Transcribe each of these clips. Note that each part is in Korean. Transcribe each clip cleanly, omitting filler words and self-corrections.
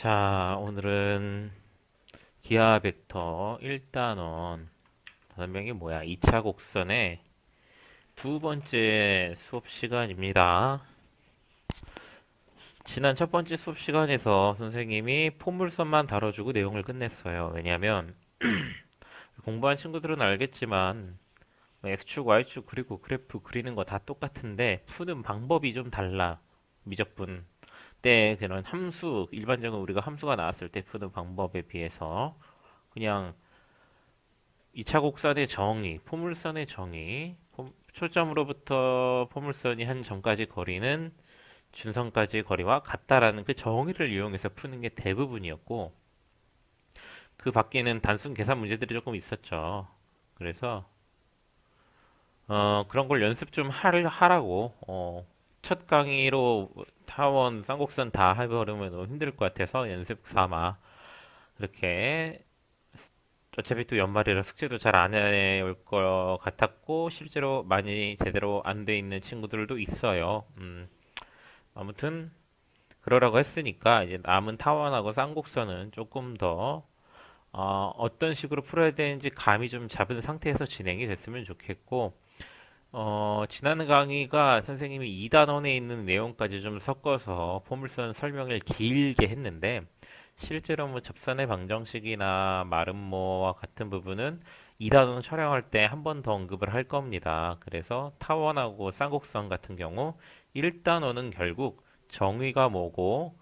자, 오늘은 기하 벡터 1단원 5명이 뭐야? 2차 곡선의 두 번째 수업 시간입니다. 지난 첫 번째 수업 시간에서 선생님이 포물선만 다뤄주고 내용을 끝냈어요. 왜냐하면 공부한 친구들은 알겠지만 X축, Y축 그리고 그래프 그리는 거 다 똑같은데 푸는 방법이 좀 달라. 미적분 때 그런 함수, 일반적으로 우리가 함수가 나왔을 때 푸는 방법에 비해서 그냥 2차 곡선의 정의, 포물선의 정의, 초점으로부터 포물선이 한 점까지 거리는 준선까지의 거리와 같다라는 그 정의를 이용해서 푸는 게 대부분이었고, 그 밖에는 단순 계산 문제들이 조금 있었죠. 그래서 그런 걸 연습 좀 하라고, 첫 강의로 타원, 쌍곡선 다 해버리면 너무 힘들 것 같아서 연습 삼아 그렇게. 어차피 또 연말이라 숙제도 잘 안 해올 것 같았고, 실제로 많이 제대로 안 돼 있는 친구들도 있어요. 아무튼 그러라고 했으니까 이제 남은 타원하고 쌍곡선은 조금 더 어떤 식으로 풀어야 되는지 감이 좀 잡은 상태에서 진행이 됐으면 좋겠고, 지난 강의가 선생님이 2단원에 있는 내용까지 좀 섞어서 포물선 설명을 길게 했는데, 실제로 뭐 접선의 방정식이나 마름모와 같은 부분은 2단원 촬영할 때 한 번 더 언급을 할 겁니다. 그래서 타원하고 쌍곡선 같은 경우 1단원은 결국 정의가 뭐고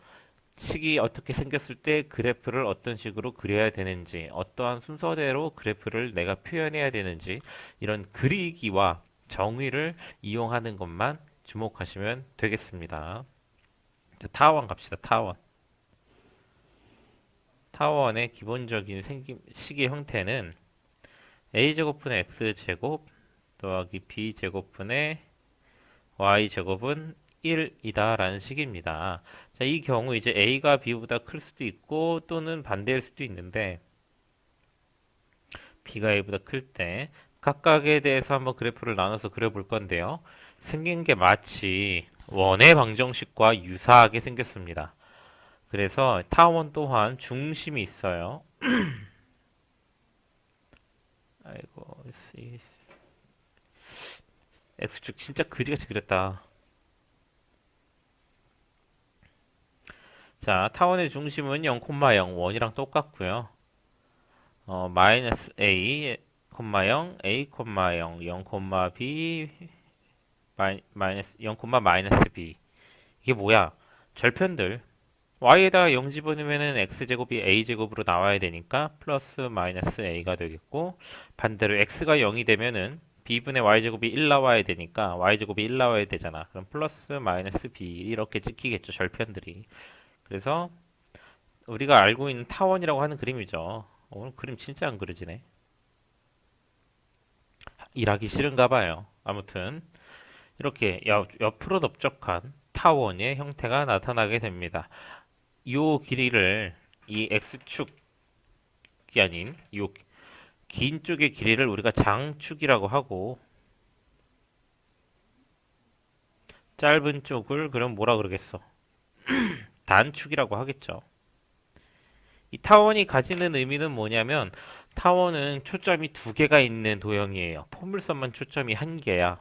식이 어떻게 생겼을 때 그래프를 어떤 식으로 그려야 되는지, 어떠한 순서대로 그래프를 내가 표현해야 되는지, 이런 그리기와 정의를 이용하는 것만 주목하시면 되겠습니다. 자, 타원 갑시다. 타원. 타원의 기본적인 식의 형태는 a제곱분의 x제곱 더하기 b제곱분의 y제곱은 1이다 라는 식입니다. 자, 이 경우 이제 a가 b보다 클 수도 있고 또는 반대일 수도 있는데, b가 a보다 클 때 각각에 대해서 한번 그래프를 나눠서 그려볼 건데요. 생긴 게 마치 원의 방정식과 유사하게 생겼습니다. 그래서 타원 또한 중심이 있어요. 아이고, X축 진짜 그지같이 그렸다. 자, 타원의 중심은 0,0, 원이랑 똑같고요. 마이너스 A, 0, A, 0, 0, B, 마이너스 0, 마이너스 B. 이게 뭐야? 절편들. y에다가 0 집어넣으면은 x제곱이 a제곱으로 나와야 되니까 플러스 마이너스 a가 되겠고, 반대로 x가 0이 되면은 b분의 y제곱이 1 나와야 되니까 y제곱이 1 나와야 되잖아. 그럼 플러스 마이너스 b 이렇게 찍히겠죠, 절편들이. 그래서 우리가 알고 있는 타원이라고 하는 그림이죠. 오늘 그림 진짜 안 그려지네. 일하기 싫은가 봐요. 아무튼 이렇게 옆으로 넓적한 타원의 형태가 나타나게 됩니다. 이 길이를, 이 x축이 아닌 이 긴 쪽의 길이를 우리가 장축이라고 하고, 짧은 쪽을 그럼 뭐라 그러겠어? 단축이라고 하겠죠. 이 타원이 가지는 의미는 뭐냐면, 타원은 초점이 두 개가 있는 도형이에요. 포물선만 초점이 한 개야.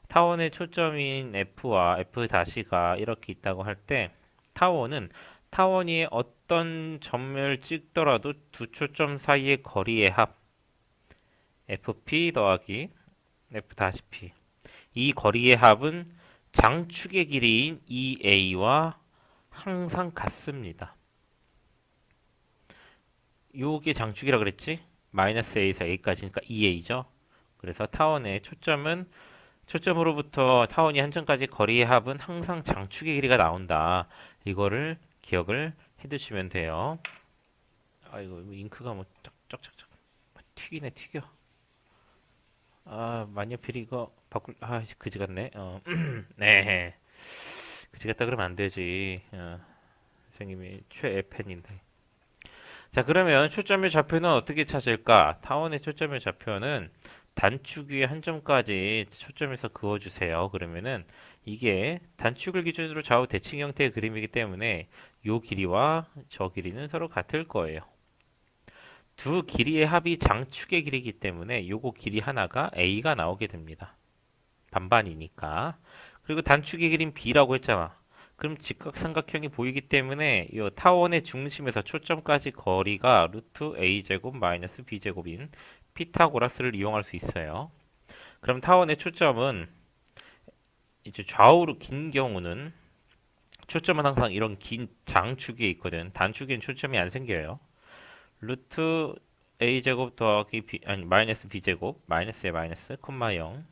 타원의 초점인 F와 F'가 이렇게 있다고 할 때, 타원은 타원 위에 어떤 점을 찍더라도 두 초점 사이의 거리의 합 FP 더하기 F-P, 이 거리의 합은 장축의 길이인 EA와 항상 같습니다. 요게 장축이라 그랬지? 마이너스 A에서 A까지니까 EA죠. 그래서 타원의 초점으로부터 타원이 한 점까지 거리의 합은 항상 장축의 길이가 나온다. 이거를 기억을 해두시면 돼요. 아이고, 잉크가 뭐 쩍쩍쩍쩍 튀기네, 튀겨. 만년필 이거 그지 같네. 네. 그지 같다 그러면 안 되지. 선생님이 최애 팬인데. 자, 그러면 초점의 좌표는 어떻게 찾을까? 타원의 초점의 좌표는 단축 위에 한 점까지 초점에서 그어주세요. 그러면은 이게 단축을 기준으로 좌우 대칭 형태의 그림이기 때문에 요 길이와 저 길이는 서로 같을 거예요. 두 길이의 합이 장축의 길이기 때문에 요거 길이 하나가 A가 나오게 됩니다. 반반이니까. 그리고 단축의 길이는 B라고 했잖아. 그럼 직각삼각형이 보이기 때문에 이 타원의 중심에서 초점까지 거리가 루트 a제곱 마이너스 b제곱인 피타고라스를 이용할 수 있어요. 그럼 타원의 초점은 이제 좌우로 긴 경우는 초점은 항상 이런 긴 장축에 있거든. 단축엔 초점이 안 생겨요. 루트 a제곱 더하기 b, 아니 마이너스 b제곱 마이너스에 마이너스 콤마 0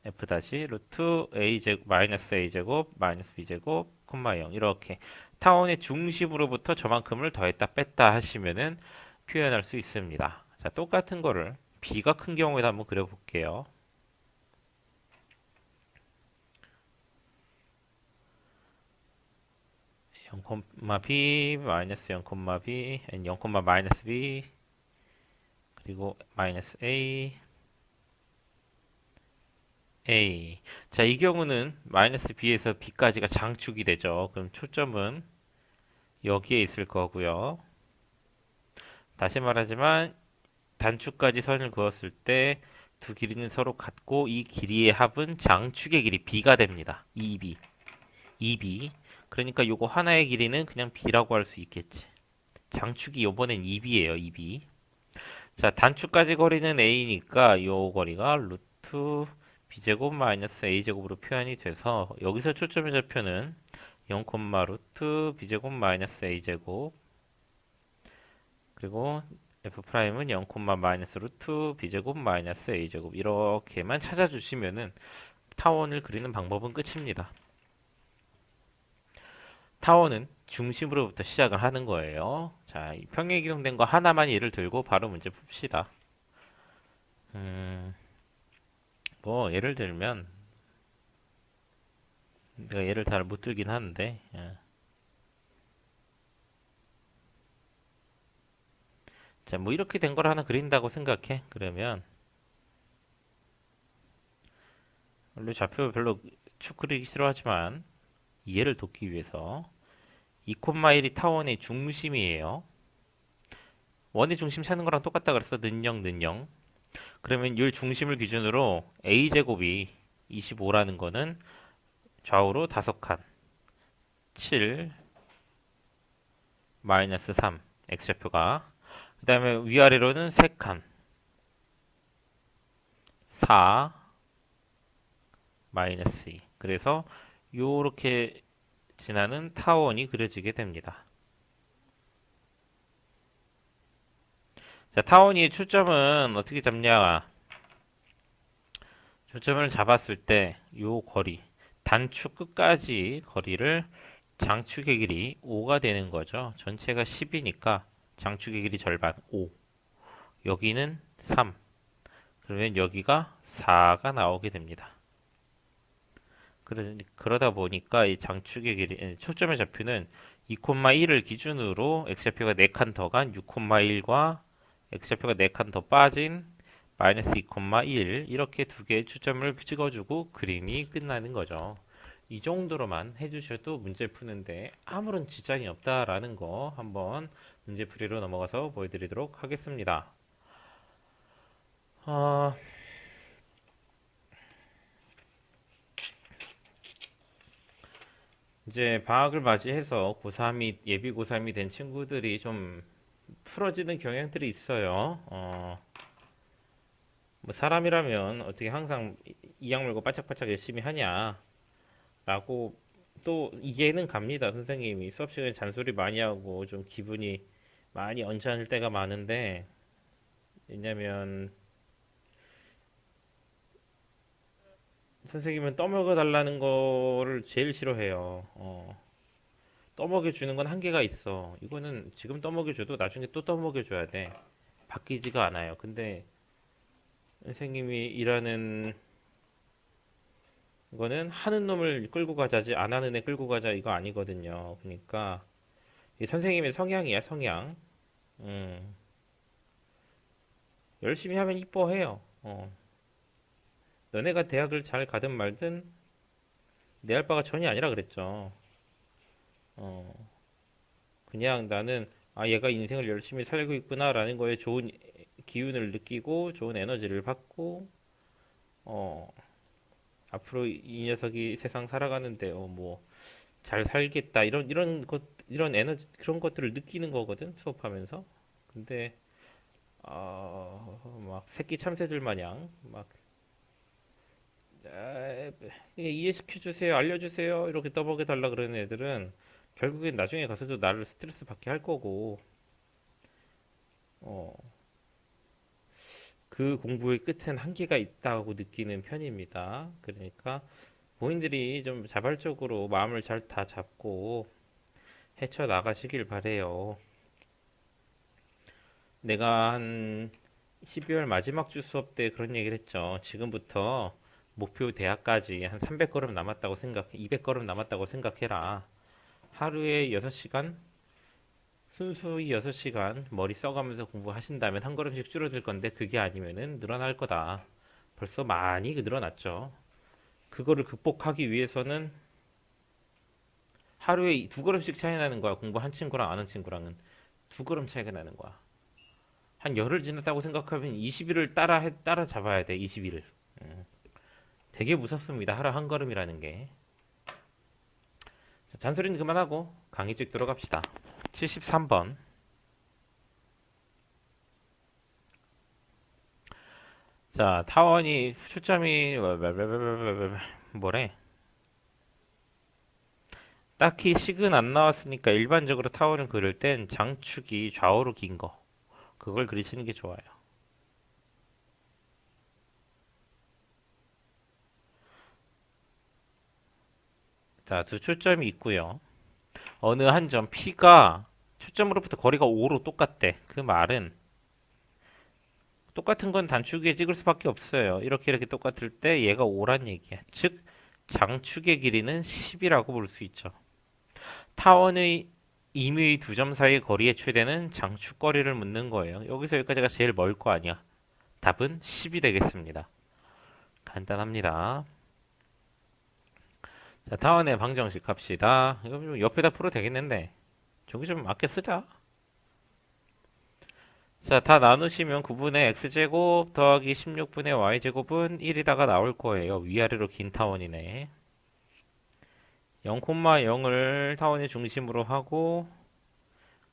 f 다시 루트 a제곱 마이너스 a제곱 마이너스 b제곱 콤마 0 이렇게 타원의 중심으로부터 저만큼을 더했다 뺐다 하시면은 표현할 수 있습니다. 자, 똑같은 거를 b가 큰 경우에도 한번 그려볼게요. 0, b 마이너스 0, b 아니 0, 마이너스 b 그리고 마이너스 a. 자, 이 경우는 마이너스 b에서 b까지가 장축이 되죠. 그럼 초점은 여기에 있을 거고요. 다시 말하지만 단축까지 선을 그었을 때 두 길이는 서로 같고 이 길이의 합은 장축의 길이 b가 됩니다. 2b. 2b. 그러니까 요거 하나의 길이는 그냥 b라고 할 수 있겠지. 장축이 요번엔 2b예요. 2b. 자, 단축까지 거리는 a니까 요 거리가 루트 b제곱 마이너스 a제곱으로 표현이 돼서 여기서 초점의 좌표는 0, 루트 b제곱 마이너스 a제곱 그리고 f'은 0, 마이너스 루트 b제곱 마이너스 a제곱 이렇게만 찾아주시면은 타원을 그리는 방법은 끝입니다. 타원은 중심으로부터 시작을 하는 거예요. 자, 이 평행이동된 거 하나만 예를 들고 바로 문제 풉시다. 뭐 예를 들면 내가 예를 잘 못 들긴 하는데 자, 뭐 이렇게 된 걸 하나 그린다고 생각해. 그러면 원래 좌표 별로 축 그리기 싫어하지만 이해를 돕기 위해서 2,1이 타원의 중심이에요. 원의 중심 찾는 거랑 똑같다 그랬어. 는영 는영. 그러면 이 중심을 기준으로 a제곱이 25라는 거는 좌우로 5칸 7 마이너스 3 x좌표가 그 다음에 위아래로는 3칸 4 마이너스 2 그래서 요렇게 지나는 타원이 그려지게 됩니다. 자, 타원이의 초점은 어떻게 잡냐? 초점을 잡았을 때 요 거리 단축 끝까지 거리를 장축의 길이 5가 되는 거죠. 전체가 10이니까 장축의 길이 절반 5. 여기는 3. 그러면 여기가 4가 나오게 됩니다. 그러다 보니까 이 장축의 길이, 초점의 좌표는 2,1을 기준으로 x좌표가 4칸 더 간 6,1과 x좌표가 4칸 더 빠진 마이너스 2,1 이렇게 두 개의 초점을 찍어주고 그림이 끝나는 거죠. 이 정도로만 해주셔도 문제 푸는데 아무런 지장이 없다라는 거 한번 문제 풀이로 넘어가서 보여드리도록 하겠습니다. 이제 방학을 맞이해서 고3이 예비 고3이 된 친구들이 좀 풀어지는 경향들이 있어요. 뭐 사람이라면 어떻게 항상 이악 물고 바짝바짝 열심히 하냐라고 또 이해는 갑니다. 선생님이 수업 시간에 잔소리 많이 하고 좀 기분이 많이 언짢을 때가 많은데 왜냐면 선생님은 떠먹여 달라는 거를 제일 싫어해요. 떠먹여 주는 건 한계가 있어. 이거는 지금 떠먹여 줘도 나중에 또 떠먹여 줘야 돼. 바뀌지가 않아요. 근데 선생님이 일하는 이거는 하는 놈을 끌고 가자지 안 하는 애 끌고 가자 이거 아니거든요. 그러니까 이 선생님의 성향이야, 성향. 열심히 하면 이뻐해요. 어, 너네가 대학을 잘 가든 말든 내 할 바가 전혀 아니라 그랬죠. 어, 그냥 나는 아 얘가 인생을 열심히 살고 있구나라는 거에 좋은 기운을 느끼고 좋은 에너지를 받고 어, 앞으로 이 녀석이 세상 살아가는데 뭐 잘 살겠다 이런 에너지 그런 것들을 느끼는 거거든 수업하면서. 근데 막 새끼 참새들 마냥 막 이해시켜 주세요, 알려주세요 이렇게 떠먹여 달라 그러는 애들은 결국엔 나중에 가서도 나를 스트레스 받게 할 거고 어, 그 공부의 끝엔 한계가 있다고 느끼는 편입니다. 그러니까 본인들이 좀 자발적으로 마음을 잘 다 잡고 헤쳐 나가시길 바래요. 내가 한 12월 마지막 주 수업 때 그런 얘기를 했죠. 지금부터 목표 대학까지 한 300걸음 남았다고 200걸음 남았다고 생각해라. 하루에 6시간, 순수히 6시간 머리 써가면서 공부하신다면 한 걸음씩 줄어들 건데 그게 아니면은 늘어날 거다. 벌써 많이 늘어났죠. 그거를 극복하기 위해서는 하루에 두 걸음씩 차이 나는 거야. 공부 한 친구랑 안 한 친구랑은 두 걸음 차이가 나는 거야. 한 열흘 지났다고 생각하면 20일을 따라 잡아야 돼. 20일을. 되게 무섭습니다. 하루 한 걸음이라는 게. 자, 잔소리는 그만하고 강의 쪽 들어갑시다. 73번. 자, 타원이 초점이 뭐래? 딱히 식은 안 나왔으니까 일반적으로 타원을 그릴 땐 장축이 좌우로 긴 거. 그걸 그리시는 게 좋아요. 자, 두 초점이 있고요. 어느 한 점 P가 초점으로부터 거리가 5로 똑같대. 그 말은 똑같은 건 단축에 찍을 수밖에 없어요. 이렇게 똑같을 때 얘가 5란 얘기야. 즉 장축의 길이는 10이라고 볼 수 있죠. 타원의 임의 두 점 사이의 거리의 최대는 장축거리를 묻는 거예요. 여기서 여기까지가 제일 멀 거 아니야. 답은 10이 되겠습니다. 간단합니다. 자, 타원의 방정식 합시다. 이거 좀 옆에다 풀어도 되겠는데. 저기 좀 아껴 쓰자. 자, 다 나누시면 9분의 x제곱 더하기 16분의 y제곱은 1이다가 나올 거예요. 위아래로 긴 타원이네. 0,0을 타원의 중심으로 하고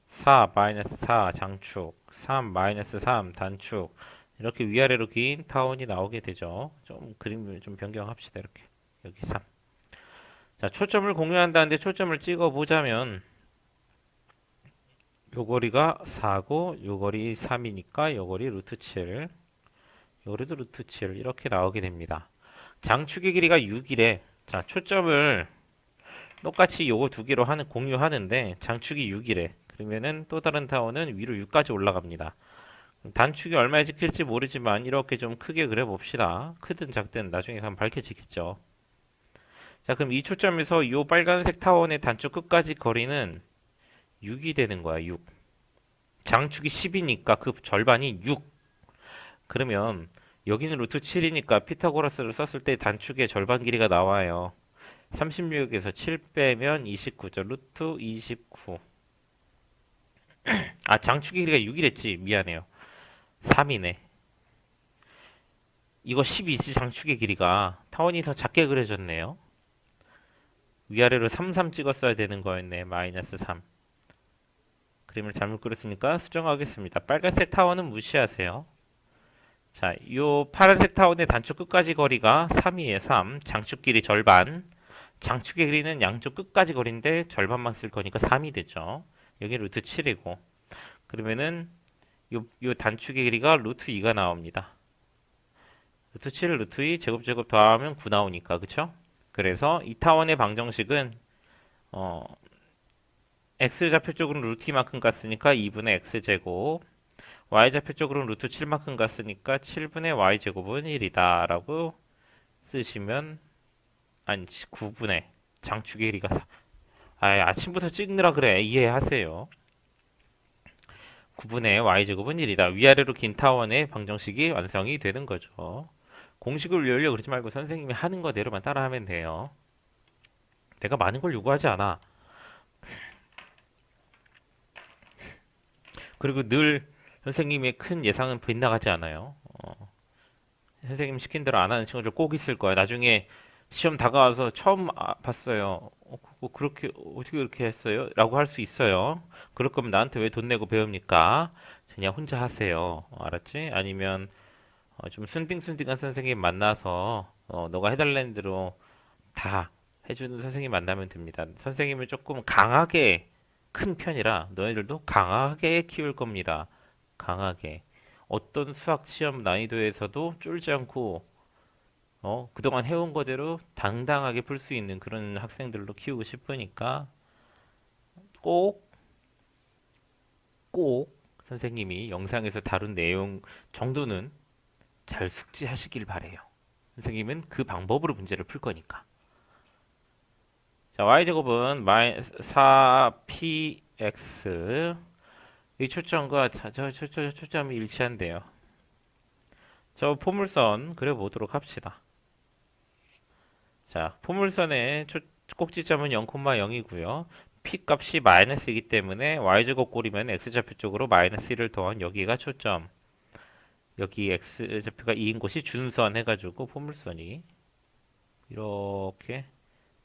4, 마이너스 4 장축, 3, 마이너스 3 단축 이렇게 위아래로 긴 타원이 나오게 되죠. 좀 그림을 좀 변경합시다. 이렇게 여기 3. 자, 초점을 공유한다는데 초점을 찍어 보자면 요 거리가 4고 요 거리 3이니까 요 거리 루트 7, 요 거리도 루트 7 이렇게 나오게 됩니다. 장축의 길이가 6이래. 자, 초점을 똑같이 요거 두 개로 공유하는데 장축이 6이래. 그러면은 또 다른 타원은 위로 6까지 올라갑니다. 단축이 얼마에 찍힐지 모르지만 이렇게 좀 크게 그려봅시다. 크든 작든 나중에 가면 밝혀지겠죠. 자, 그럼 이 초점에서 이 빨간색 타원의 단축 끝까지 거리는 6이 되는 거야. 6. 장축이 10이니까 그 절반이 6. 그러면 여기는 루트 7이니까 피타고라스를 썼을 때 단축의 절반 길이가 나와요. 36에서 7 빼면 29죠. 루트 29. 아, 장축의 길이가 6이랬지. 미안해요. 3이네. 이거 12지 장축의 길이가. 타원이 더 작게 그려졌네요. 위아래로 3, 3 찍었어야 되는 거였네. 마이너스 3. 그림을 잘못 그렸으니까 수정하겠습니다. 빨간색 타원은 무시하세요. 자, 요 파란색 타원의 단축 끝까지 거리가 3이에요. 3. 장축 길이 절반. 장축의 길이는 양쪽 끝까지 거리인데 절반만 쓸 거니까 3이 되죠. 여기 루트 7이고. 그러면은 요 단축의 길이가 루트 2가 나옵니다. 루트 7, 루트 2 제곱 더하면 9 나오니까 그쵸? 그래서 이 타원의 방정식은 x좌표 쪽으로는 루트 2만큼 갔으니까 2분의 x제곱 y좌표 쪽으로는 루트 7만큼 갔으니까 7분의 y제곱은 1이다 라고 쓰시면 아니 9분의 장축의 길이가 아침부터 찍느라 그래. 이해하세요. 9분의 y제곱은 1이다. 위아래로 긴 타원의 방정식이 완성이 되는 거죠. 공식을 외우려고 그러지 말고 선생님이 하는 거대로만 따라하면 돼요. 내가 많은 걸 요구하지 않아. 그리고 늘 선생님의 큰 예상은 빗나가지 않아요. 선생님 시킨 대로 안 하는 친구들 꼭 있을 거야. 나중에 시험 다가와서 처음 봤어요. 그거 그렇게 어떻게 그렇게 했어요? 라고 할 수 있어요. 그럴 거면 나한테 왜 돈 내고 배웁니까? 그냥 혼자 하세요. 알았지? 아니면 좀 순딩순딩한 선생님 만나서 너가 해달라는 대로 다 해주는 선생님 만나면 됩니다. 선생님은 조금 강하게 큰 편이라 너희들도 강하게 키울 겁니다. 강하게. 어떤 수학 시험 난이도에서도 쫄지 않고 그동안 해온 거대로 당당하게 풀 수 있는 그런 학생들로 키우고 싶으니까 꼭, 꼭 선생님이 영상에서 다룬 내용 정도는 잘 숙지하시길 바래요. 선생님은 그 방법으로 문제를 풀 거니까. 자, y제곱은 4px 이 초점과 초점이 일치한대요. 저 포물선 그려보도록 합시다. 자, 포물선의 꼭지점은 0,0이고요. p 값이 마이너스이기 때문에 y제곱 꼴이면 x좌표 쪽으로 마이너스 1을 더한 여기가 초점. 여기 x좌표가 2인 곳이 준선 해가지고 포물선이 이렇게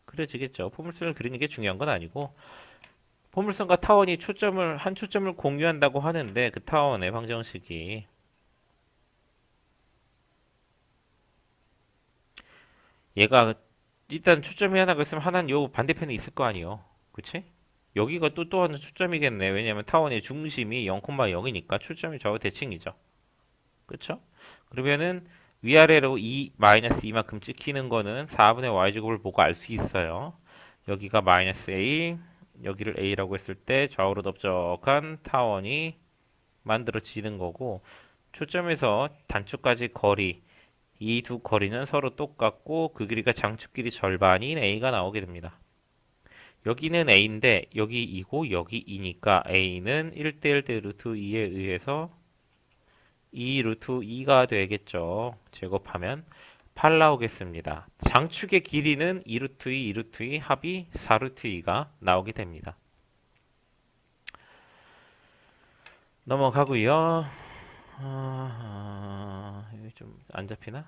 그려지겠죠. 포물선을 그리는 게 중요한 건 아니고 포물선과 타원이 한 초점을 공유한다고 하는데 그 타원의 방정식이 얘가 일단 초점이 하나가 있으면 하나는 요 반대편에 있을 거 아니에요. 그치? 여기가 또 하나 초점이겠네. 왜냐면 타원의 중심이 0,0이니까 초점이 좌우 대칭이죠. 그쵸? 그러면은 위아래로 2-2만큼 찍히는 거는 4분의 y제곱을 보고 알 수 있어요. 여기가 마이너스 a, 여기를 a라고 했을 때 좌우로 넓적한 타원이 만들어지는 거고 초점에서 단축까지 거리 이 두 거리는 서로 똑같고 그 길이가 장축 길이 절반인 a가 나오게 됩니다. 여기는 a인데 여기 2고 여기 2니까 a는 1대1대 루트 2에 의해서 2 루트 2가 되겠죠. 제곱하면 8 나오겠습니다. 장축의 길이는 2 루트 2, 2 루트 2 합이 4 루트 2가 나오게 됩니다. 넘어가고요. 이거 좀 안 잡히나?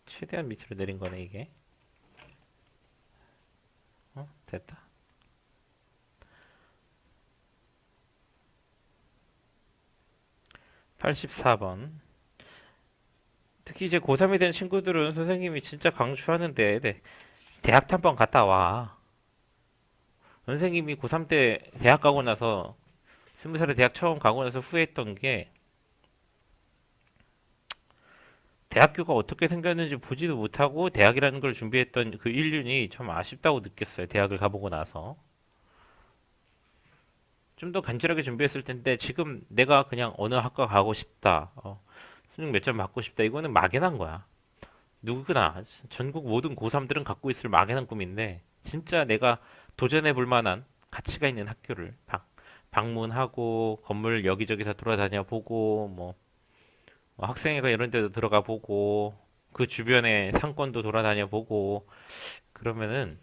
최대한 밑으로 내린 거네 이게. 됐다. 84번. 특히 이제 고3이 된 친구들은 선생님이 진짜 강추하는데 대학 탐방 갔다 와. 선생님이 고3 때 대학 가고 나서 20살에 대학 처음 가고 나서 후회했던 게 대학교가 어떻게 생겼는지 보지도 못하고 대학이라는 걸 준비했던 그 인륜이 좀 아쉽다고 느꼈어요. 대학을 가보고 나서. 좀 더 간절하게 준비했을 텐데 지금 내가 그냥 어느 학과 가고 싶다. 수능 몇 점 받고 싶다. 이거는 막연한 거야. 누구나 전국 모든 고3들은 갖고 있을 막연한 꿈인데 진짜 내가 도전해 볼 만한 가치가 있는 학교를 방문하고 건물 여기저기서 돌아다녀 보고 뭐 학생회가 이런 데도 들어가 보고 그 주변에 상권도 돌아다녀 보고 그러면은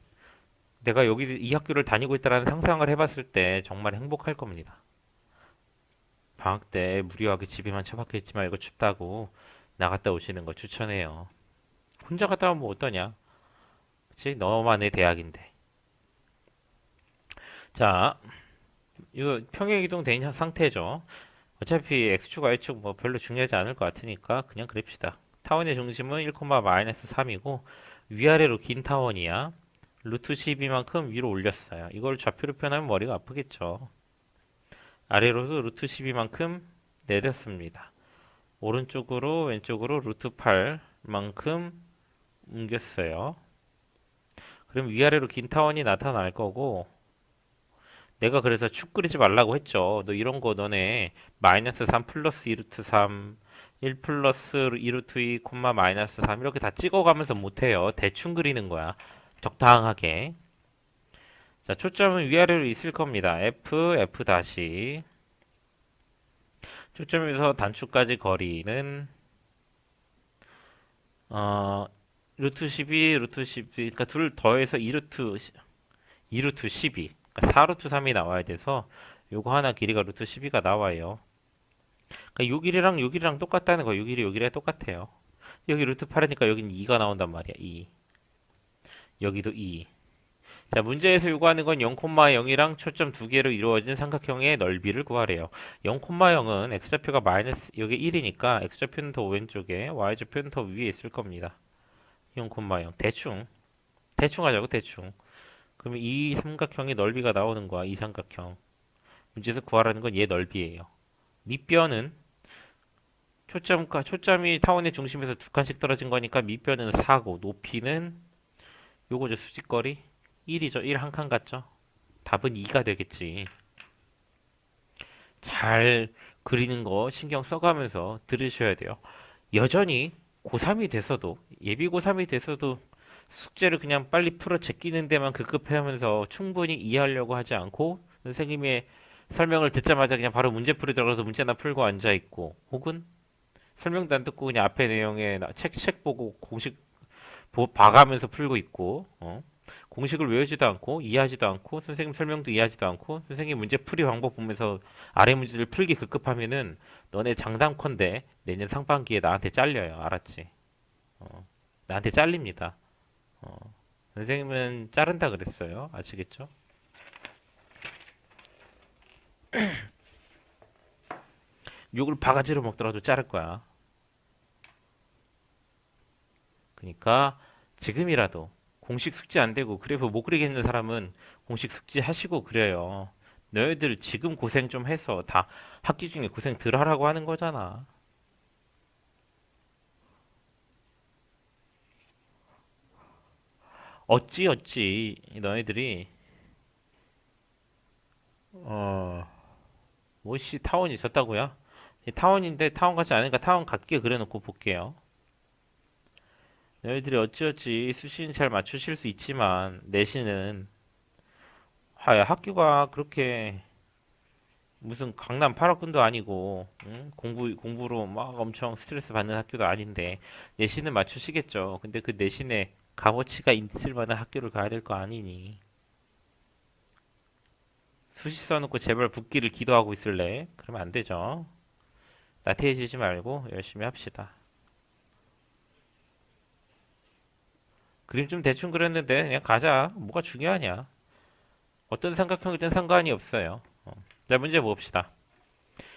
내가 여기 이 학교를 다니고 있다라는 상상을 해봤을 때 정말 행복할 겁니다. 방학 때 무료하게 집에만 처박혀 있지 말고 춥다고 나갔다 오시는 거 추천해요. 혼자 갔다 오면 뭐 어떠냐? 그치? 너만의 대학인데. 자, 이거 평행이동 된 상태죠. 어차피 x축, y축 뭐 별로 중요하지 않을 것 같으니까 그냥 그립시다. 타원의 중심은 1,-3이고 위아래로 긴 타원이야. 루트 12만큼 위로 올렸어요. 이걸 좌표로 표현하면 머리가 아프겠죠. 아래로도 루트 12만큼 내렸습니다. 오른쪽으로 왼쪽으로 루트 8만큼 옮겼어요. 그럼 위아래로 긴 타원이 나타날 거고 내가 그래서 축 그리지 말라고 했죠. 너 이런 거 너네 마이너스 3 플러스 2루트 3 1 플러스 2루트 2 콤마 마이너스 3 이렇게 다 찍어가면서 못해요. 대충 그리는 거야. 적당하게. 자, 초점은 위아래로 있을 겁니다. F, F 다시 초점에서 단축까지 거리는 어, 루트 12, 루트 12, 그러니까 둘 더해서 2루트 12, 그러니까 4루트 3이 나와야 돼서 요거 하나 길이가 루트 12가 나와요. 그러니까 요 길이랑 요 길이랑 똑같다는 거, 요 길이 요 길이랑 똑같아요. 여기 루트 8이니까 여기는 2가 나온단 말이야. 2. 여기도 2. 자, 문제에서 요구하는 건 0,0이랑 초점 두 개로 이루어진 삼각형의 넓이를 구하래요. 0,0은 x좌표가 마이너스 여기 1이니까 x좌표는 더 왼쪽에 y좌표는 더 위에 있을 겁니다. 0,0 대충 하자고 대충. 그러면 이 삼각형의 넓이가 나오는 거야. 이 삼각형. 문제에서 구하라는 건 얘 넓이에요. 밑변은 초점이 타원의 중심에서 두 칸씩 떨어진 거니까 밑변은 4고 높이는 요거죠. 수직거리 1이죠. 1 한 칸 같죠? 답은 2가 되겠지. 잘 그리는 거 신경 써가면서 들으셔야 돼요. 여전히 고3이 돼서도 예비 고3이 돼서도 숙제를 그냥 빨리 풀어 제끼는 데만 급급해하면서 충분히 이해하려고 하지 않고 선생님의 설명을 듣자마자 그냥 바로 문제풀이 들어가서 문제나 풀고 앉아 있고 혹은 설명도 안 듣고 그냥 앞에 내용에 책 보고 공식 봐가면서 풀고 있고 공식을 외우지도 않고 이해하지도 않고 선생님 설명도 이해하지도 않고 선생님 문제 풀이 방법 보면서 아래 문제를 풀기 급급하면은 너네 장담컨대 내년 상반기에 나한테 잘려요. 알았지? 나한테 잘립니다. 어, 선생님은 자른다 그랬어요. 아시겠죠? 욕을 바가지로 먹더라도 자를 거야. 그러니까 지금이라도 공식 숙지 안 되고 그래서 못 그리겠는 사람은 공식 숙지 하시고 그래요. 너희들 지금 고생 좀 해서 다 학기 중에 고생 덜 하라고 하는 거잖아. 어찌 너희들이 어 뭐씨 타원이 졌다고요? 타원인데 타원 같지 않으니까 타원 같게 그려놓고 볼게요. 너희들이 어찌 수시는 잘 맞추실 수 있지만 내신은 학교가 그렇게 무슨 강남 8학군도 아니고 응? 공부로 막 엄청 스트레스 받는 학교도 아닌데 내신은 맞추시겠죠. 근데 그 내신에 값어치가 있을 만한 학교를 가야 될 거 아니니. 수시 써놓고 제발 붙기를 기도하고 있을래? 그러면 안 되죠. 나태해지지 말고 열심히 합시다. 그림 좀 대충 그렸는데 그냥 가자. 뭐가 중요하냐? 어떤 삼각형이든 상관이 없어요. 자, 문제 봅시다.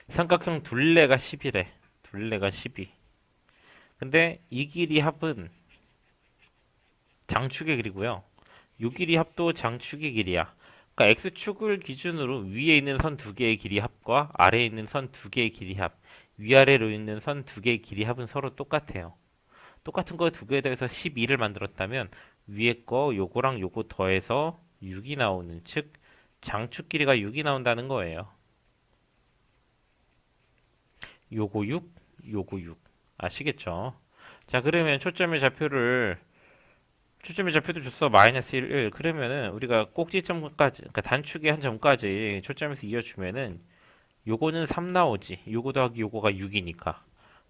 삼각형 둘레가 10이래. 둘레가 12. 근데 이 길이 합은 장축의 길이고요. 요 길이 합도 장축의 길이야. 그러니까 x축을 기준으로 위에 있는 선 두 개의 길이 합과 아래에 있는 선 두 개의 길이 합, 위아래로 있는 선 두 개의 길이 합은 서로 똑같아요. 똑같은 거 두 개에 더해서 12를 만들었다면 위에 거 요거랑 요거 더해서 6이 나오는 즉 장축 길이가 6이 나온다는 거예요. 요거 6, 요거 6. 아시겠죠? 자, 그러면 초점의 좌표도 줬어. 마이너스 1, 1. 그러면은 우리가 꼭지점까지, 그러니까 단축의 한 점까지 초점에서 이어주면은 요거는 3 나오지. 요거 더하기 요거가 6이니까.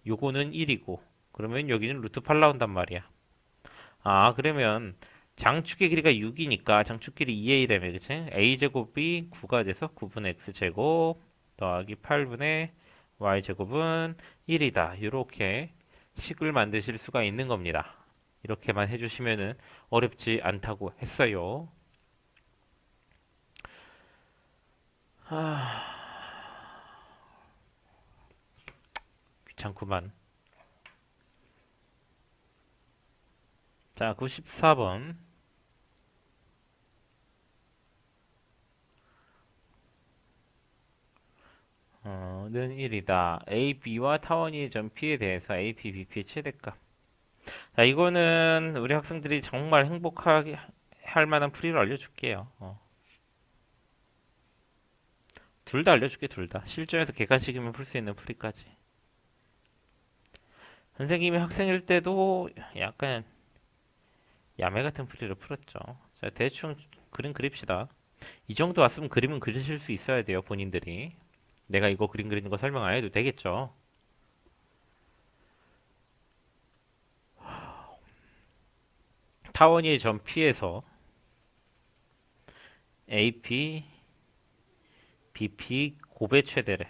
요거는 1이고. 그러면 여기는 루트 8 나온단 말이야. 아, 그러면 장축의 길이가 6이니까 장축 길이 2a라며, 그치? a제곱이 9가 돼서 9분의 x제곱 더하기 8분의 y제곱은 1이다. 이렇게 식을 만드실 수가 있는 겁니다. 이렇게만 해주시면은 어렵지 않다고 했어요. 아, 귀찮구만. 자, 94번. 는 1이다. A, B와 타원이의 점 P에 대해서 A, P, B, P의 최대값. 자, 이거는 우리 학생들이 정말 행복하게 할 만한 풀이를 알려줄게요. 둘 다 알려줄게, 둘 다. 실전에서 객관식이면 풀 수 있는 풀이까지. 선생님이 학생일 때도 약간 야매 같은 풀이를 풀었죠. 자, 대충 그림 그립시다. 이 정도 왔으면 그림은 그리실 수 있어야 돼요, 본인들이. 내가 이거 그림 그리는 거 설명 안 해도 되겠죠. 타원이의 점 P에서 AP, BP 곱의 최대래.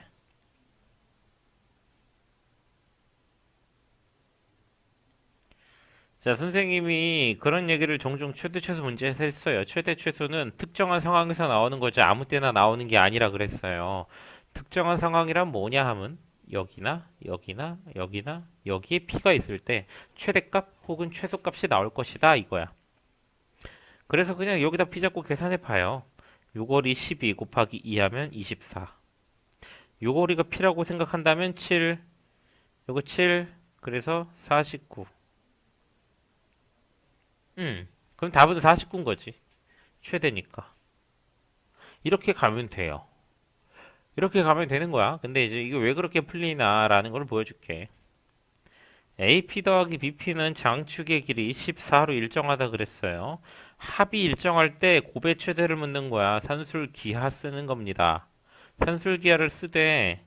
자, 선생님이 그런 얘기를 종종 최대 최소 문제에서 했어요. 최대 최소는 특정한 상황에서 나오는 거지 아무 때나 나오는 게 아니라 그랬어요. 특정한 상황이란 뭐냐 하면 여기나 여기나 여기나 여기에 P가 있을 때 최대값 혹은 최소값이 나올 것이다 이거야. 그래서 그냥 여기다 P 잡고 계산해 봐요. 6월이 12 곱하기 2 하면 24. 6월이가 P라고 생각한다면 7, 요거 7, 그래서 49. 그럼 답은 49인 거지. 최대니까. 이렇게 가면 돼요. 이렇게 가면 되는 거야. 근데 이제 이거 왜 그렇게 풀리나라는 걸 보여줄게. AP 더하기 BP는 장축의 길이 14로 일정하다 그랬어요. 합이 일정할 때 곱의 최대를 묻는 거야. 산술기하 쓰는 겁니다. 산술기하를 쓰되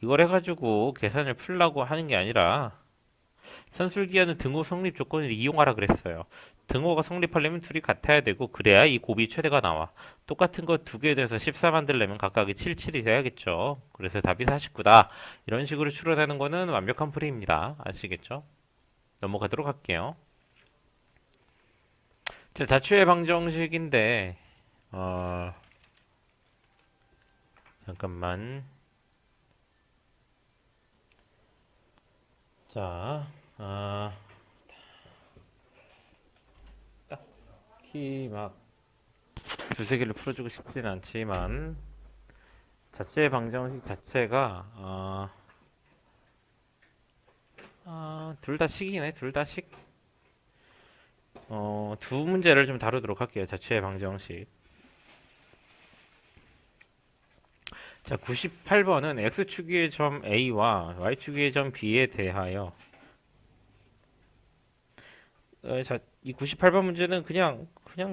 이걸 해가지고 계산을 풀라고 하는 게 아니라 산술기하는 등호 성립 조건을 이용하라 그랬어요. 등호가 성립하려면 둘이 같아야 되고 그래야 이 곱이 최대가 나와. 똑같은 거 두 개 돼서 14 만들려면 각각이 7, 7이 돼야겠죠. 그래서 답이 49다. 이런 식으로 추론하는 거는 완벽한 풀이입니다. 아시겠죠? 넘어가도록 할게요. 자, 자취의 방정식인데 잠깐만. 자, 딱히 막 두세 개를 풀어주고 싶진 않지만 자체의 방정식 자체가 둘 다 식이네. 둘 다 식. 두 문제를 좀 다루도록 할게요. 자체의 방정식. 자, 98번은 x축의 점 A와 y축의 점 B에 대하여 자, 이 98번 문제는 그냥